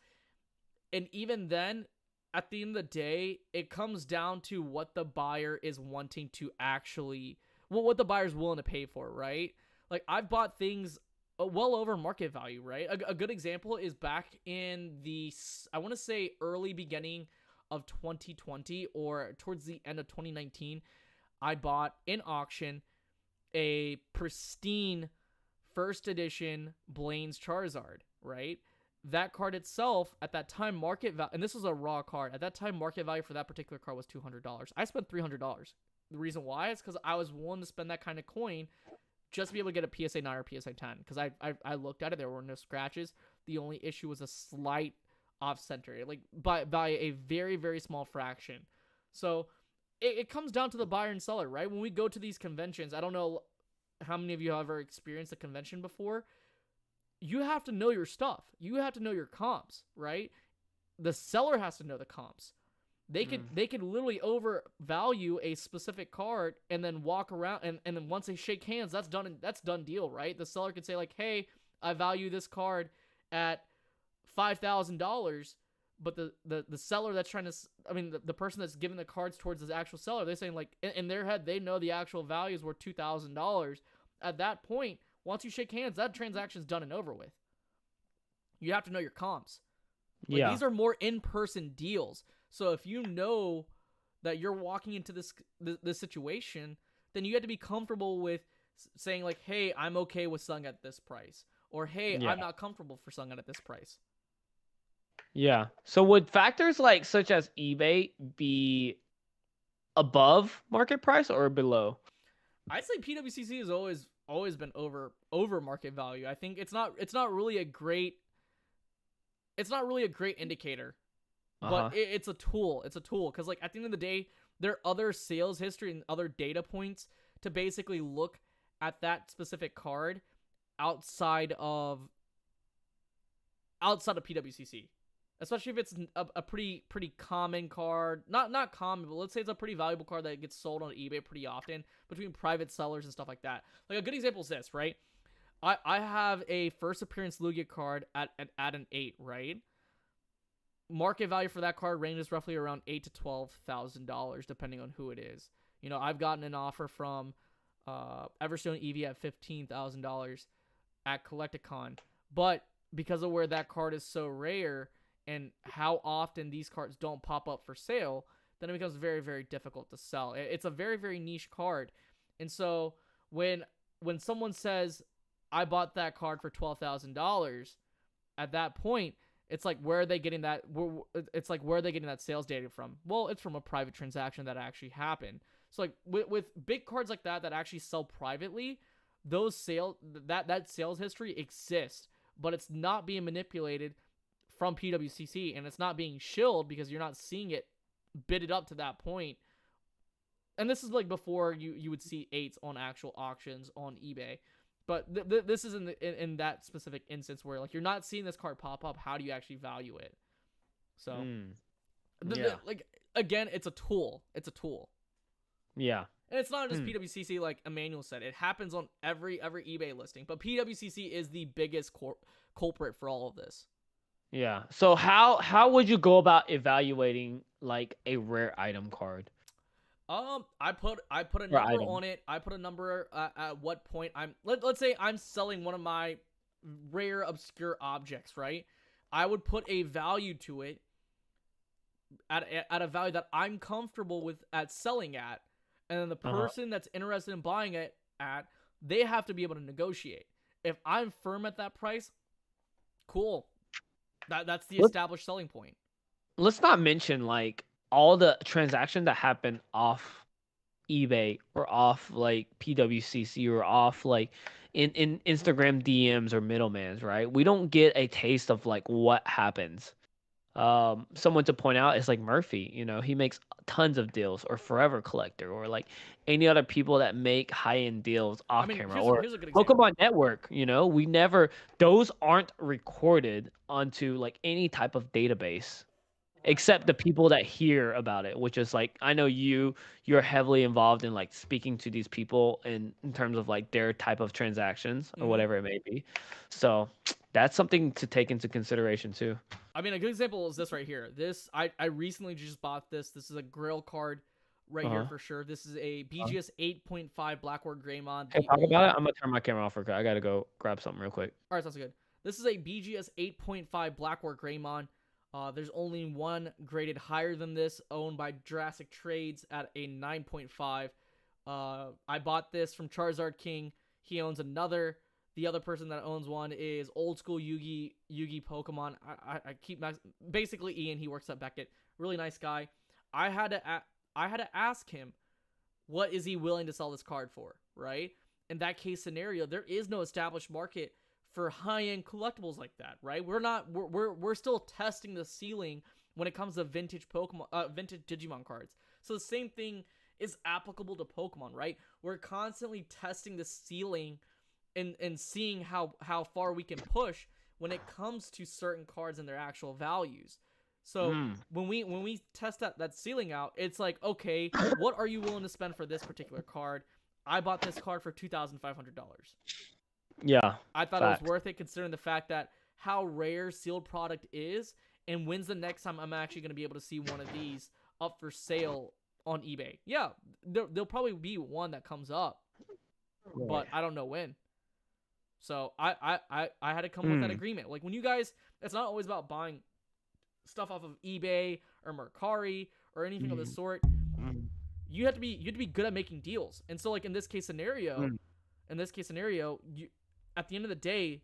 and even then, at the end of the day, it comes down to what the buyer is wanting to actually, well, what the buyer's willing to pay for, right? Like I've bought things well over market value, right? A good example is back in the, I want to say early beginning of 2020 or towards the end of 2019, I bought in auction a pristine first edition Blaine's Charizard, right? That card itself at that time market value, and this was a raw card, at that time market value for that particular card was $200. I spent $300. The reason why is because I was willing to spend that kind of coin just to be able to get a PSA 9 or PSA 10, because I looked at it, there were no scratches. The only issue was a slight off center, like by a very, very small fraction. So it comes down to the buyer and seller, right? When we go to these conventions, I don't know how many of you have ever experienced a convention before. You have to know your stuff. You have to know your comps, right? The seller has to know the comps. They could literally overvalue a specific card and then walk around, and then once they shake hands, that's done deal, right? The seller could say like, "Hey, I value this card at $5,000," but the seller that's trying to, I mean, the person that's giving the cards towards the actual seller, they're saying like in their head they know the actual values were $2,000. At that point, once you shake hands, that transaction's done and over with. You have to know your comps. Like Yeah. these are more in-person deals. So if you know that you're walking into this situation, then you have to be comfortable with saying like, "Hey, I'm okay with selling at this price," or "Hey, Yeah. I'm not comfortable for selling at this price." Yeah. So would factors like such as eBay be above market price or below? I'd say PWCC has always been over market value. I think it's not really a great indicator, but Uh-huh. it's a tool. It's a tool because like at the end of the day, there are other sales history and other data points to basically look at that specific card outside of PWCC. especially if it's a pretty common card. Not common, but let's say it's a pretty valuable card that gets sold on eBay pretty often between private sellers and stuff like that. Like a good example is this, right? I have a first appearance Lugia card at an 8, right? Market value for that card ranges roughly around $8,000 to $12,000 depending on who it is. You know, I've gotten an offer from Everstone Eevee at $15,000 at Collecticon, but because of where that card is so rare and how often these cards don't pop up for sale, then it becomes very, very difficult to sell. It's a very, very niche card. And so when someone says, I bought that card for $12,000, at that point, it's like, where are they getting that? It's like, where are they getting that sales data from? Well, it's from a private transaction that actually happened. So like with big cards like that actually sell privately, those that sales history exists, but it's not being manipulated from PWCC, and it's not being shilled because you're not seeing it bidded up to that point. And this is like before you would see 8s on actual auctions on eBay. But this is in that specific instance where like you're not seeing this card pop up. How do you actually value it? So, like again, it's a tool. It's a tool. Yeah. And it's not just PWCC, like Emmanuel said. It happens on every eBay listing. But PWCC is the biggest culprit for all of this. Yeah. So how would you go about evaluating like a rare item card? I put a number on it. I put a number at what point let's say I'm selling one of my rare obscure objects, right? I would put a value to it at a value that I'm comfortable with at selling at, and then the person that's interested in buying it at, they have to be able to negotiate. If I'm firm at that price, cool. That's the established selling point. Let's not mention like all the transactions that happen off eBay or off like PWCC or off like in Instagram DMs or middlemans, right? We don't get a taste of like what happens. Someone to point out is like Murphy, you know, he makes tons of deals, or Forever Collector, or like any other people that make high-end deals off camera, or here's a good example. Pokemon Network, you know, those aren't recorded onto like any type of database except the people that hear about it, which is like, I know you're heavily involved in like speaking to these people in terms of like their type of transactions or whatever it may be. So that's something to take into consideration too. I mean, a good example is this right here. This I recently just bought this. This is a Grail card right here for sure. This is a BGS 8.5 Blackboard Greymon. Hey, talk about it. I'm gonna turn my camera off for I gotta go grab something real quick. All right, sounds good. This is a BGS 8.5 Blackboard Greymon. There's only one graded higher than this, owned by Jurassic Trades at a 9.5. I bought this from Charizard King. He owns another. The other person that owns one is Old School Yugi Pokemon. I keep basically Ian. He works at Beckett. Really nice guy. I had to ask him, what is he willing to sell this card for? Right? In that case scenario, there is no established market for high-end collectibles like that, right? We're still testing the ceiling when it comes to vintage Digimon cards. So the same thing is applicable to Pokemon, right? We're constantly testing the ceiling and seeing how far we can push when it comes to certain cards and their actual values. So when we test that ceiling out, it's like, okay, what are you willing to spend for this particular card? I bought this card for $2,500. Yeah. I thought it was worth it considering the fact that how rare sealed product is, and when's the next time I'm actually going to be able to see one of these up for sale on eBay. Yeah, there'll probably be one that comes up, but I don't know when. So I had to come with that agreement. Like when you guys, it's not always about buying stuff off of eBay or Mercari or anything of the sort. You have to be good at making deals. And so like in this case scenario, you, at the end of the day,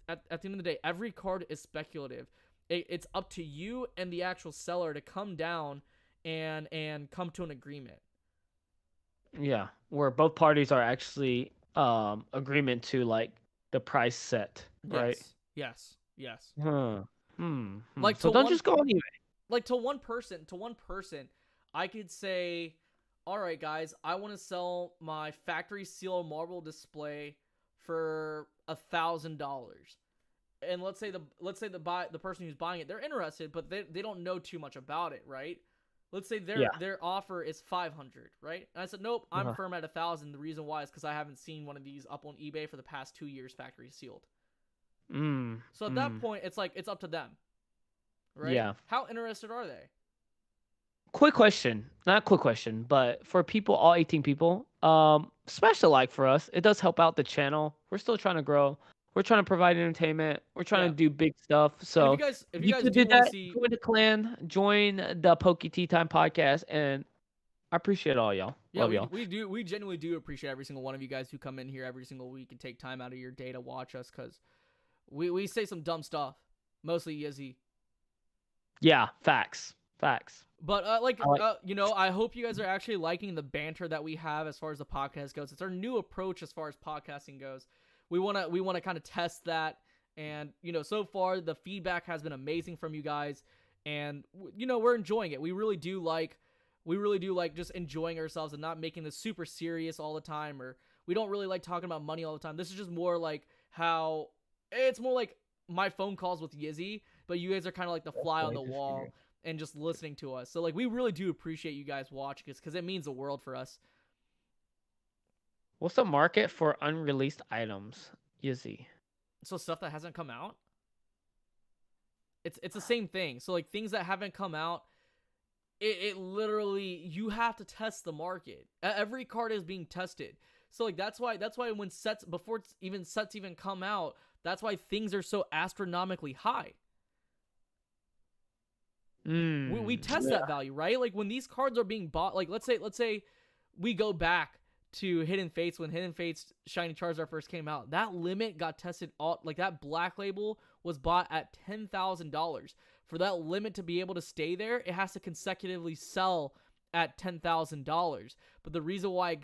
at the end of the day, every card is speculative. It's up to you and the actual seller to come down and come to an agreement. Yeah, where both parties are actually agreement to like the price set, right? Yes. Like so don't just go on eBay. Like to one person, I could say, all right, guys, I want to sell my factory seal marble display for $1,000. and let's say the person who's buying it, they're interested, but they don't know too much about it, right? Let's say Yeah. their offer is 500, right? And I said, nope, I'm Uh-huh. firm at 1,000. The reason why is because I haven't seen one of these up on eBay for the past 2 years, factory sealed. Mm. So at that Mm. point, it's like it's up to them, right? Yeah. How interested are they? Quick question, not quick question, but for people, all 18 people, smash the like for us. It does help out the channel. We're still trying to grow. We're trying to provide entertainment. We're trying Yeah. to do big stuff. And if you So guys if if you you guys could do do want to that, see, join the clan, join the Poke Tea Time podcast, and I appreciate all y'all. yeah, Love we y'all. we genuinely do appreciate every single one of you guys who come in here every single week and take time out of your day to watch us, because we say some dumb stuff, mostly Yizzy. Yeah, facts. Facts. But I like I hope you guys are actually liking the banter that we have as far as the podcast goes. It's our new approach as far as podcasting goes. We wanna kind of test that, and so far the feedback has been amazing from you guys, and we're enjoying it. We really do like just enjoying ourselves and not making this super serious all the time, or we don't really like talking about money all the time. This is just more like how it's more like my phone calls with Yizzy, but you guys are kind of like the fly on the wall and just listening to us. So like we really do appreciate you guys watching us, because it means the world for us. What's the market for unreleased items? Yizzy. So stuff that hasn't come out, it's the same thing. So like things that haven't come out, it literally, you have to test the market. Every card is being tested. So like that's why when sets, before sets even come out, that's why things are so astronomically high. We test Yeah. that value, right? Like when these cards are being bought, like let's say we go back to Hidden Fates, when Hidden Fates Shiny Charizard first came out. That limit got tested all, like that black label was bought at $10,000. For that limit to be able to stay there, it has to consecutively sell at $10,000. But the reason why it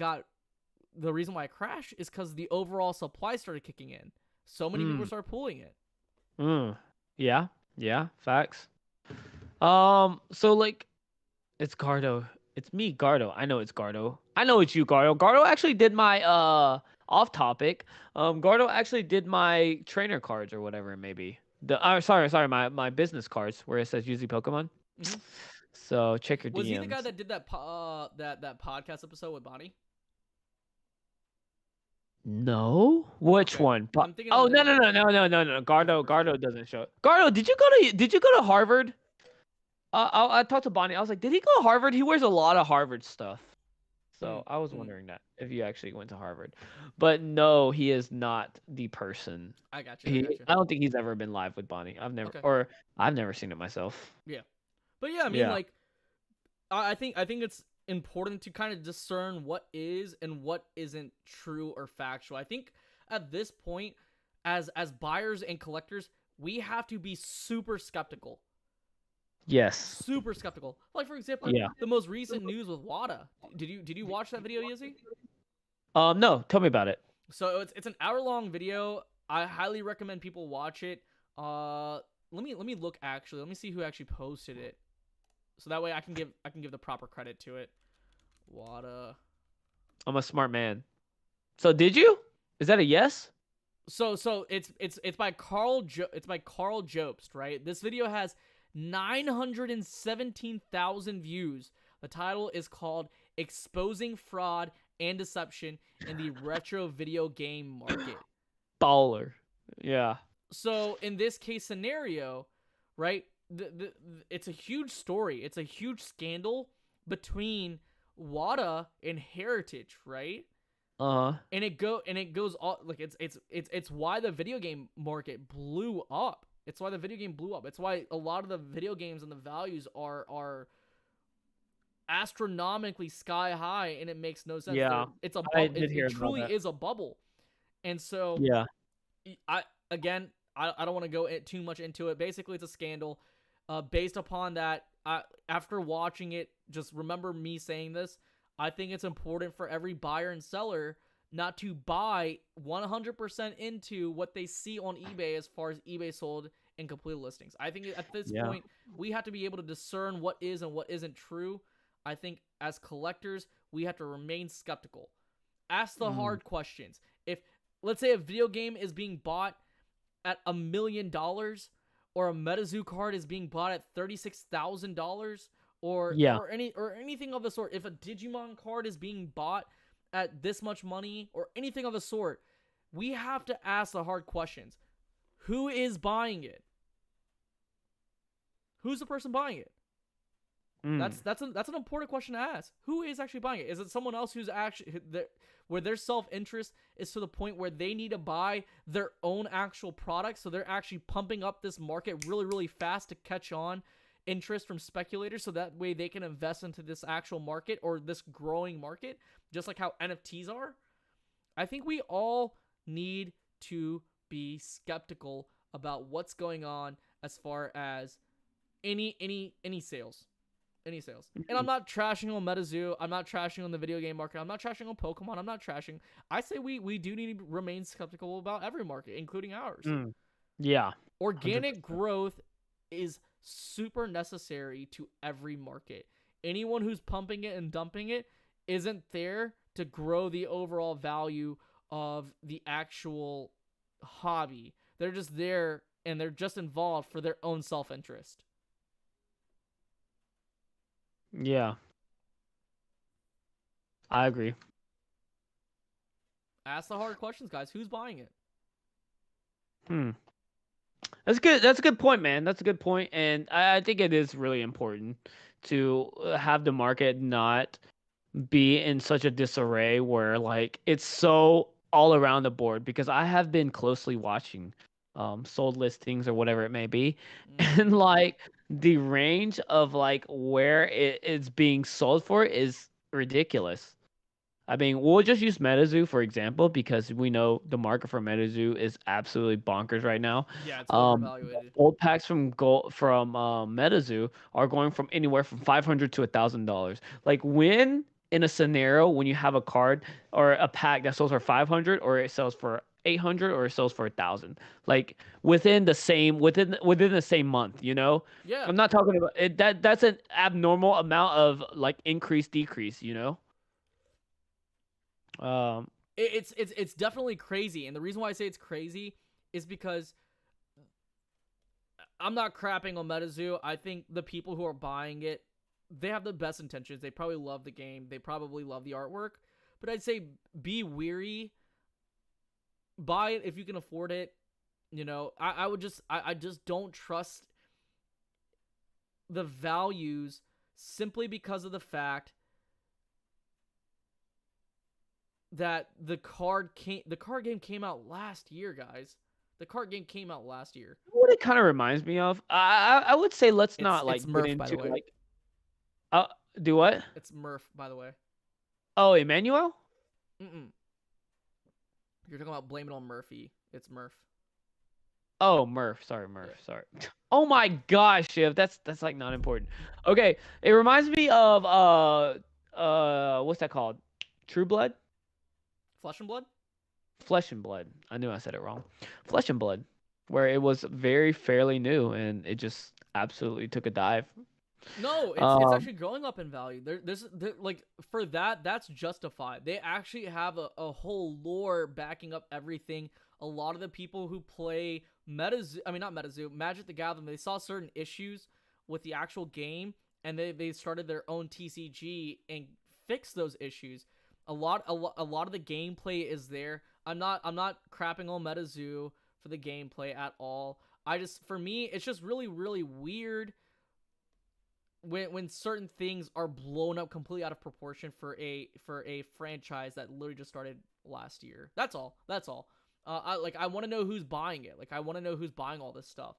crashed is because the overall supply started kicking in. So many people started pulling it. Yeah. Yeah. Facts. So like, it's Gardo. It's me, Gardo. I know it's Gardo. I know it's you, Gardo. Gardo actually did my off topic. Gardo actually did my trainer cards or whatever it may be. Sorry, my business cards where it says usually Pokemon. Mhm. So check your Was he the guy DMs. that did that that podcast episode with Bonnie? No, which Okay. one? I'm thinking of a Oh, no, different Gardo, different person. Gardo doesn't show. Gardo, did you go to Harvard? I talked to Bonnie. I was like, did he go to Harvard? He wears a lot of Harvard stuff. So I was wondering that if you actually went to Harvard. But no, he is not the person. I got you. I got you. I don't think he's ever been live with Bonnie. Okay. I've never seen it myself. Yeah. But yeah, I mean, Yeah. like, I think it's important to kind of discern what is and what isn't true or factual. I think at this point, as buyers and collectors, we have to be super skeptical. Yes. Super skeptical. Like for example, Yeah. the most recent news with WADA. Did you watch that video, Yizzy? No, tell me about it. So it's an hour-long video. I highly recommend people watch it. Let me look actually. Let me see who actually posted it, so that way I can give the proper credit to it. WADA. I'm a smart man. So did you? Is that a yes? So it's by Carl Jobst, right? This video has 917,000 views. The title is called "Exposing Fraud and Deception in the Retro Video Game Market." Baller. Yeah. So in this case scenario, right? It's a huge story. It's a huge scandal between WADA and Heritage, right? And it goes all, like it's why the video game market blew up. It's why the video game blew up. It's why a lot of the video games and the values are astronomically sky high, and it makes no sense. Yeah. It's a I bubble. did hear It about truly that. is a bubble. And so Yeah. I don't want to go too much into it. Basically, it's a scandal. Based upon that, after watching it, just remember me saying this. I think it's important for every buyer and seller not to buy 100% into what they see on eBay as far as eBay sold and completed listings. I think at this point, we have to be able to discern what is and what isn't true. I think as collectors, we have to remain skeptical. Ask the hard questions. If, let's say, a video game is being bought at $1 million, or a MetaZoo card is being bought at $36,000, or Yeah. anything of the sort. If a Digimon card is being bought at this much money, or anything of the sort, we have to ask the hard questions. Who is buying it? Who's the person buying it? That's an important question to ask. Who is actually buying it? Is it someone else who's actually where their self-interest is to the point where they need to buy their own actual product, so they're actually pumping up this market really, really fast to catch on interest from speculators, so that way they can invest into this actual market, or this growing market, just like how NFTs are? I think we all need to be skeptical about what's going on as far as any sales. And I'm not trashing on MetaZoo. I'm not trashing on the video game market. I'm not trashing on Pokemon. I'm not trashing. I say we do need to remain skeptical about every market, including ours. Yeah. Organic 100%. growth is super necessary to every market. Anyone who's pumping it and dumping it isn't there to grow the overall value of the actual hobby. They're just there, and they're just involved for their own self-interest. Yeah. I agree. Ask the hard questions, guys. Who's buying it? That's good. That's a good point, man. That's a good point, and I think it is really important to have the market not be in such a disarray where like it's so all around the board, because I have been closely watching sold listings or whatever it may be, and like the range of like where it's being sold for is ridiculous. I mean, we'll just use MetaZoo for example, because we know the market for MetaZoo is absolutely bonkers right now. Yeah, it's overvaluated. Gold packs from MetaZoo are going from anywhere from $500 to $1,000. Like, when in a scenario when you have a card or a pack that sells for 500, or it sells for 800, or it sells for 1,000, like within the same month, you know? Yeah, I'm not talking about it. That's an abnormal amount of like increase decrease, you know? Um, it's definitely crazy, and the reason why I say it's crazy is because I'm not crapping on MetaZoo. I think the people who are buying it, they have the best intentions. They probably love the game. They probably love the artwork. But I'd say be weary. Buy it if you can afford it. You know, I just don't trust the values simply because of the fact that the card game came out last year, guys. The card game came out last year. what it kind of reminds me of, I would say let's not It's like get Murph, by into the way. like do what? It's Murph, by the way. Oh, Emmanuel? You're talking about blame it on Murphy. It's Murph. Oh, Murph. Sorry, Yeah. Murph. Sorry. Oh my gosh, Shiv. That's like not important. Okay, it reminds me of what's that called? True Blood? Flesh and Blood? Flesh and Blood. I knew I said it wrong. Flesh and Blood, where it was very fairly new and it just absolutely took a dive. No, it's Um, actually going up in value. There's like, for that's justified. They actually have a whole lore backing up everything. A lot of the people who play not MetaZoo, Magic the Gathering, they saw certain issues with the actual game, and they started their own TCG and fixed those issues. A lot of the gameplay is there. I'm not crapping on MetaZoo for the gameplay at all. For me, it's just really, really weird when certain things are blown up completely out of proportion for a franchise that literally just started last year. That's all. I want to know who's buying it. Like, I want to know who's buying all this stuff,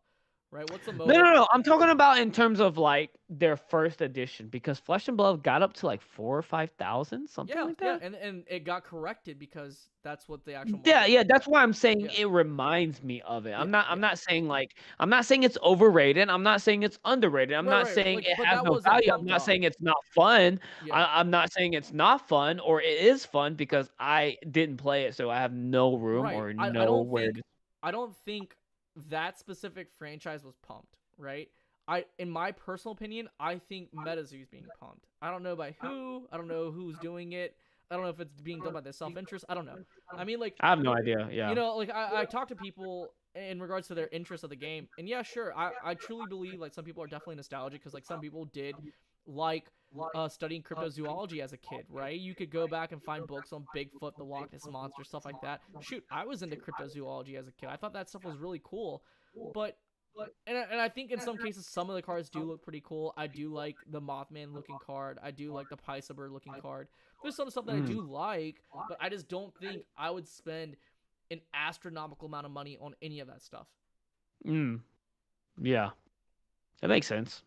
right? What's the motive? no. I'm talking about in terms of like their first edition, because Flesh and Blood got up to like 4,000 or 5,000, something like that. And it got corrected because that's what the actual Yeah. That's why I'm saying Yeah. it reminds me of it. I'm not saying it's overrated. I'm not saying it's underrated. I'm not Right. saying Like, it but has that no wasn't value. I'm pumped not up. saying it's not fun. Yeah. I'm not saying it's not fun, or it is fun, because I didn't play it, so I have no room Right. or I don't nowhere think to. I don't think that specific franchise was pumped, right? In my personal opinion, I think MetaZoo's being pumped. I don't know by who. I don't know who's doing it. I don't know if it's being done by their self-interest. I don't know. I mean, like, I have no idea. Yeah. you know, like, I talk to people in regards to their interest of the game. And yeah, sure, I truly believe like some people are definitely nostalgic because like some people did like studying cryptozoology as a kid, right? You could go back and find books on Bigfoot, the Loch Ness monster, stuff like that. Shoot, I was into cryptozoology as a kid. I thought that stuff was really cool, but and I think in some cases some of the cards do look pretty cool. I do like the Mothman looking card. I do like the Pisabur looking card. There's some stuff that I do like, but I just don't think I would spend an astronomical amount of money on any of that stuff. Yeah, that makes sense.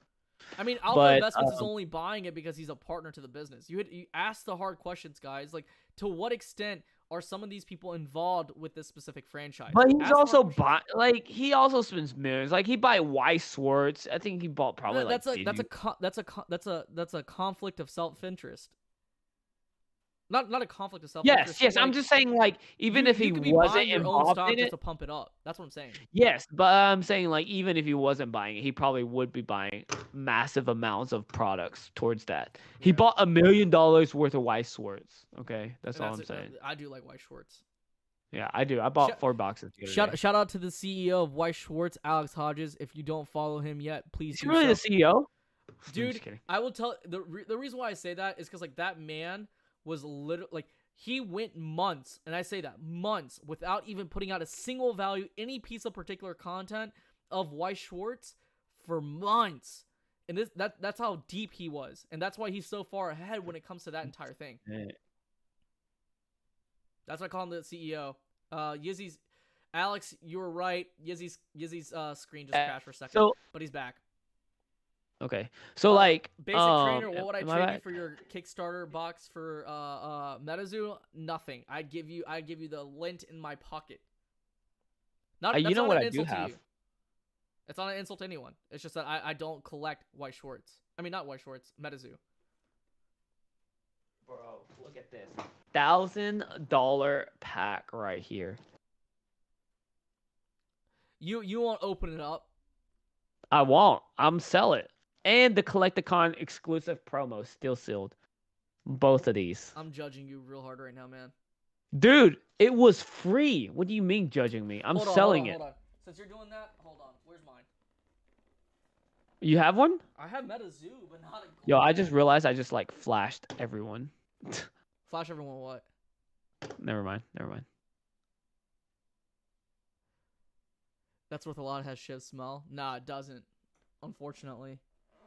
I mean, Alpha But Investments is only buying it because he's a partner to the business. You ask the hard questions, guys. Like, to what extent are some of these people involved with this specific franchise? but he's Ask the hard also questions. like he also spends millions. Like he buy Weiss Swords. I think he bought probably like That's a conflict of self-interest. Not a conflict of Yes, self-interest, but yes. I'm like just saying, like, even if he you could be wasn't buying your own involved stock in just it, to pump it up. That's what I'm saying. yes. But I'm saying, like, even if he wasn't buying it, he probably would be buying massive amounts of products towards that. He Yeah. bought $1 million worth of Weiss Swords. Okay, that's And all that's I'm it. saying. I do like White Schwartz. Yeah, I do. I bought 4 boxes the other day. Shout out to the CEO of White Schwartz, Alex Hodges. If you don't follow him yet, please Is do he really so. the CEO? I'm Dude, just kidding. I will tell the reason why I say that is because like that man was literally like he went months, and I say that months without even putting out a single value, any piece of particular content of White Schwartz for months. And that's how deep he was, and that's why he's so far ahead when it comes to that entire thing. Yeah. That's why I call him the CEO. Yizzy's Alex, you were right. Yizzy's screen just crashed for a second, but he's back. Okay, so like basic trainer, what would I am trade you right? for your Kickstarter box for MetaZoo? Nothing. I give you the lint in my pocket. That's You know not what an I do insult to have? you. It's not an insult to anyone. It's just that I don't collect White Schwartz. I mean, not White Schwartz, MetaZoo. Bro, look at this $1,000 pack right here. You won't open it up. I won't. I'm sell it. And the Collecticon exclusive promo still sealed. Both of these. I'm judging you real hard right now, man. Dude, it was free. What do you mean judging me? I'm selling it. Hold on. Since you're doing that, hold on. Where's mine? You have one? I have MetaZoo, but not a gold. Yo, I just realized I just like flashed everyone. Flash everyone what? Never mind. That's worth a lot. Has Shiv smell? Nah, it doesn't. Unfortunately.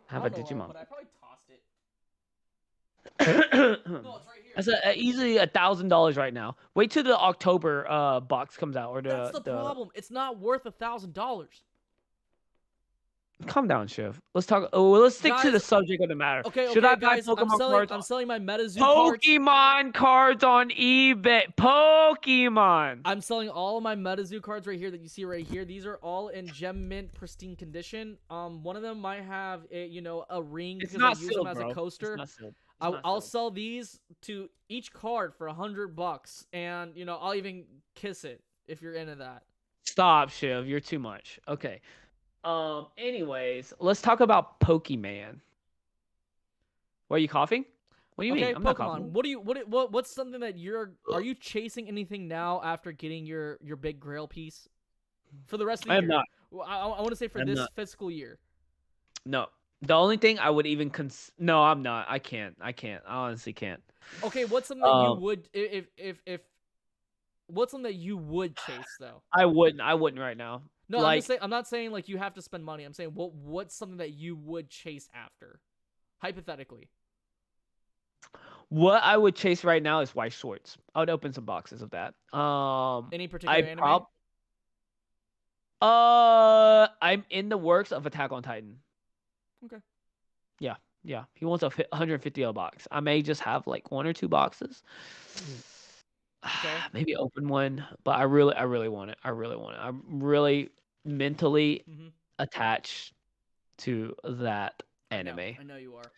Have a Digimon. But I probably tossed it. That's No, it's right here. easily $1,000 right now. Wait till the October box comes out or That's the problem. It's not worth $1,000. Calm down, Shiv. Let's talk. Oh, let's stick to Guys, the subject of the matter. Okay, Should I buy guys. Pokemon cards? I'm selling my MetaZoo cards. Pokemon cards on eBay. Pokemon. I'm selling all of my MetaZoo cards right here that you see right here. These are all in gem mint pristine condition. One of them might have a ring It's because not I use sealed, them as bro. a coaster. It's not sealed. I'll sell these to each card for $100, and I'll even kiss it if you're into that. Stop, Shiv. You're too much. Okay. Anyways, let's talk about Pokemon. What, are you coughing? What do you mean? I'm Pokemon. not coughing. What's something that are you chasing anything now after getting your big Grail piece for the rest of the year? I am not. I want to say for this fiscal year. No. The only thing I would even no, I'm not. I can't. I honestly can't. Okay, what's something that you would if what's something that you would chase though? I wouldn't right now. No, I'm not saying like you have to spend money. I'm saying what's something that you would chase after, hypothetically. What I would chase right now is White Shorts. I would open some boxes of that. Any particular anime? I'm in the works of Attack on Titan. Okay. Yeah. He wants a $150 box. I may just have like 1 or 2 boxes. Okay. Maybe open one, but I really want it. I'm really mentally attached to that anime. I know you are.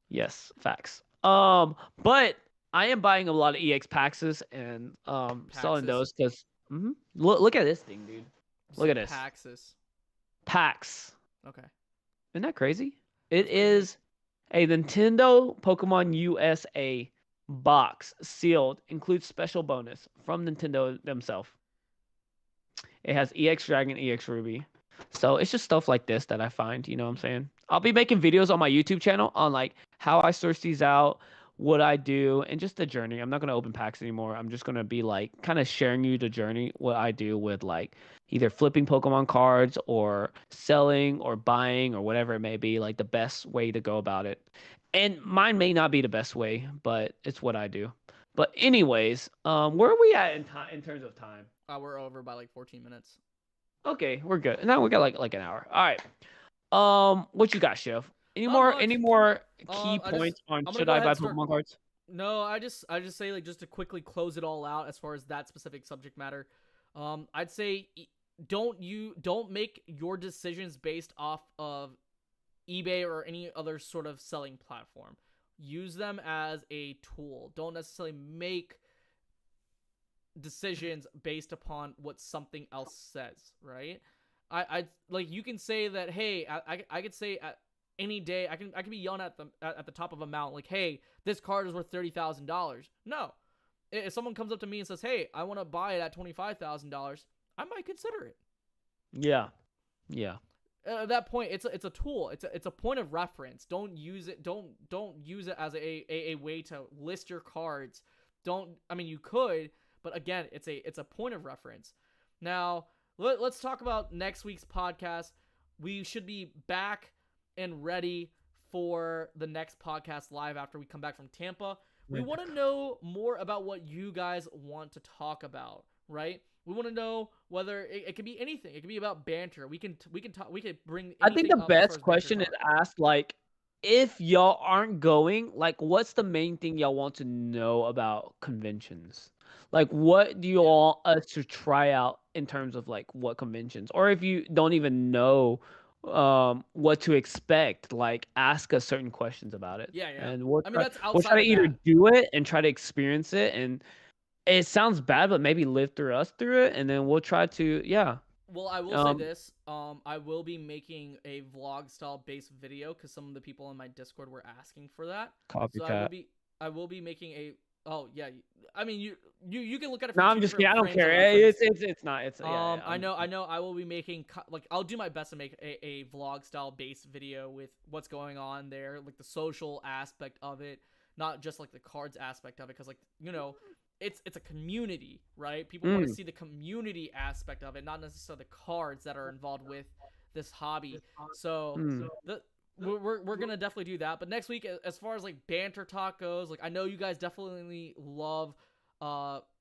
Yes, facts. But I am buying a lot of EX Paxes and selling those because look at this thing, dude. Look at this. Pax. Okay. Isn't that crazy? It is a Nintendo Pokemon USA box sealed, includes special bonus from Nintendo themselves. It has EX Dragon, EX Ruby. So it's just stuff like this that I find, you know what I'm saying? I'll be making videos on my YouTube channel on like how I source these out, what I do, and just the journey. I'm not gonna open packs anymore. I'm just gonna be like kind of sharing you the journey, what I do with like either flipping Pokemon cards or selling or buying or whatever it may be, like the best way to go about it. And mine may not be the best way, but it's what I do. But anyways, where are we at in time in terms of time? We're over by like 14 minutes. Okay, we're good. Now we got like an hour. All right. What you got, Chef? Not Any much. more key I just points on I'm gonna should go I ahead buy and start. Pokemon cards? No, I just say like just to quickly close it all out as far as that specific subject matter. I'd say don't make your decisions based off of eBay or any other sort of selling platform. Use them as a tool. Don't necessarily make decisions based upon what something else says, right? I like you can say that, hey, I could say at any day I can be yelling at the top of a mountain like, hey, this card is worth $30,000. No, if someone comes up to me and says, hey, I want to buy it at $25,000, I might consider it. Yeah. Yeah. At that point, it's a tool. It's a point of reference. Don't use it. Don't use it as a way to list your cards. Don't. I mean, you could, but again, it's a point of reference. Now, let's talk about next week's podcast. We should be back and ready for the next podcast live after we come back from Tampa. We want to know more about what you guys want to talk about, right? We want to know whether it could be anything. It could be about banter. We can talk. We could bring I think anything the up as far best as banter question is talk. asked like if y'all aren't going, like what's the main thing y'all want to know about conventions? Like what do you Yeah. want us to try out in terms of like what conventions? Or if you don't even know what to expect, like ask us certain questions about it. Yeah, yeah. And I mean, that's we'll try outside to of either that. do it and try to experience it and it sounds bad, but maybe live through us through it and then we'll try to yeah. Well, I will say Um this. I will be making a vlog style based video because some of the people on my Discord were asking for that. So copycat. I will be making a. Oh yeah. I mean, you can look at it No, from I'm two just kidding. different I don't frames care. of reference. It's not. It's yeah. I know. I will be making like I'll do my best to make a vlog style based video with what's going on there, like the social aspect of it, not just like the cards aspect of it, because like it's a community, right? People want to Mm, see the community aspect of it, not necessarily the cards that are involved with this hobby. So mm. the we're gonna definitely do that. But next week, as far as like banter talk goes, like I know you guys definitely love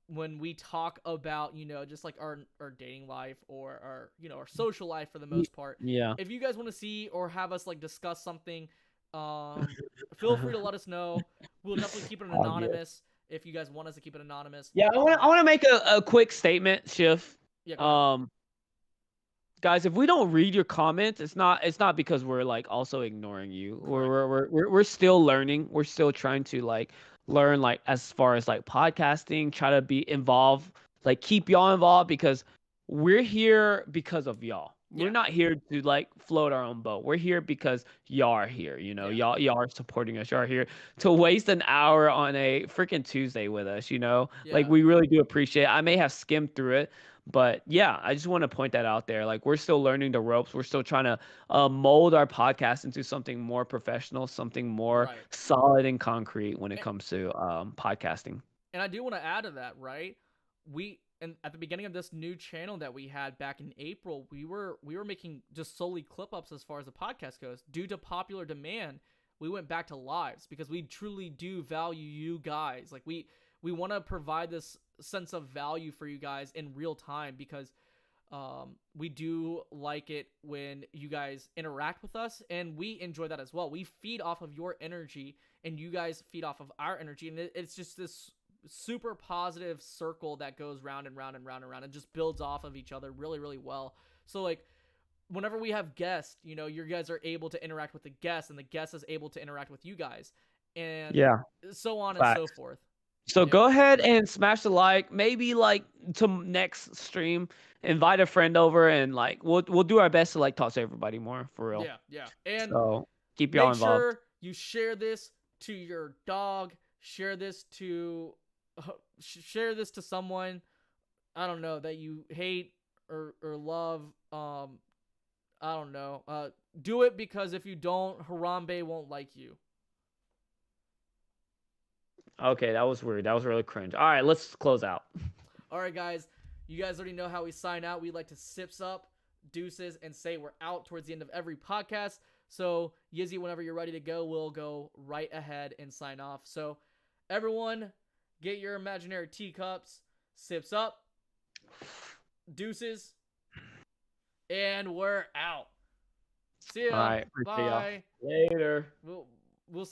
when we talk about just like our dating life or our our social life for the Y- most part. Yeah. If you guys want to see or have us like discuss something, feel free to let us know. We'll definitely keep it Obvious. anonymous if you guys want us to keep it anonymous. Yeah, I Uh, want to make a quick statement, Shift. yeah, go ahead. Um, guys, if we don't read your comments, it's not because we're like also ignoring you. Correct. We're still learning. We're still trying to like learn like as far as like podcasting, try to be involved, like keep y'all involved because we're here because of y'all. We're Yeah, not here to like float our own boat. We're here because y'all are here. You know, yeah, y'all are supporting us. Y'all are here to waste an hour on a freaking Tuesday with us. You know, like yeah. we really do appreciate it. I may have skimmed through it, but yeah, I just want to point that out there. Like we're still learning the ropes. We're still trying to mold our podcast into something more professional, something more Right. solid and concrete when it And, comes to podcasting. and I do want to add to that, right? And at the beginning of this new channel that we had back in April, we were making just solely clip ups as far as the podcast goes. Due to popular demand, we went back to lives because we truly do value you guys. Like we want to provide this sense of value for you guys in real time because we do like it when you guys interact with us, and we enjoy that as well. We feed off of your energy, and you guys feed off of our energy, and it's just this super positive circle that goes round and round and round and round and just builds off of each other really, really well. So like whenever we have guests, you guys are able to interact with the guests, and the guest is able to interact with you guys, and Yeah, so on and so facts. forth. So Yeah, go ahead and smash the like. Maybe like to next stream, invite a friend over and like we'll do our best to like talk to everybody more for real. yeah, yeah. And So keep y'all make involved. sure you share this to your dog. Share this to share this to someone I don't know that you hate or love, I don't know. Do it because if you don't, Harambe won't like you. Okay, that was weird. That was really cringe. All right, let's close out. All right, guys. You guys already know how we sign out. We like to sips up, deuces, and say we're out towards the end of every podcast. So, Yizzy, whenever you're ready to go, we'll go right ahead and sign off. So, everyone, get your imaginary teacups, sips up, deuces, and we're out. See All ya. right, appreciate y'all. Bye. Later. We'll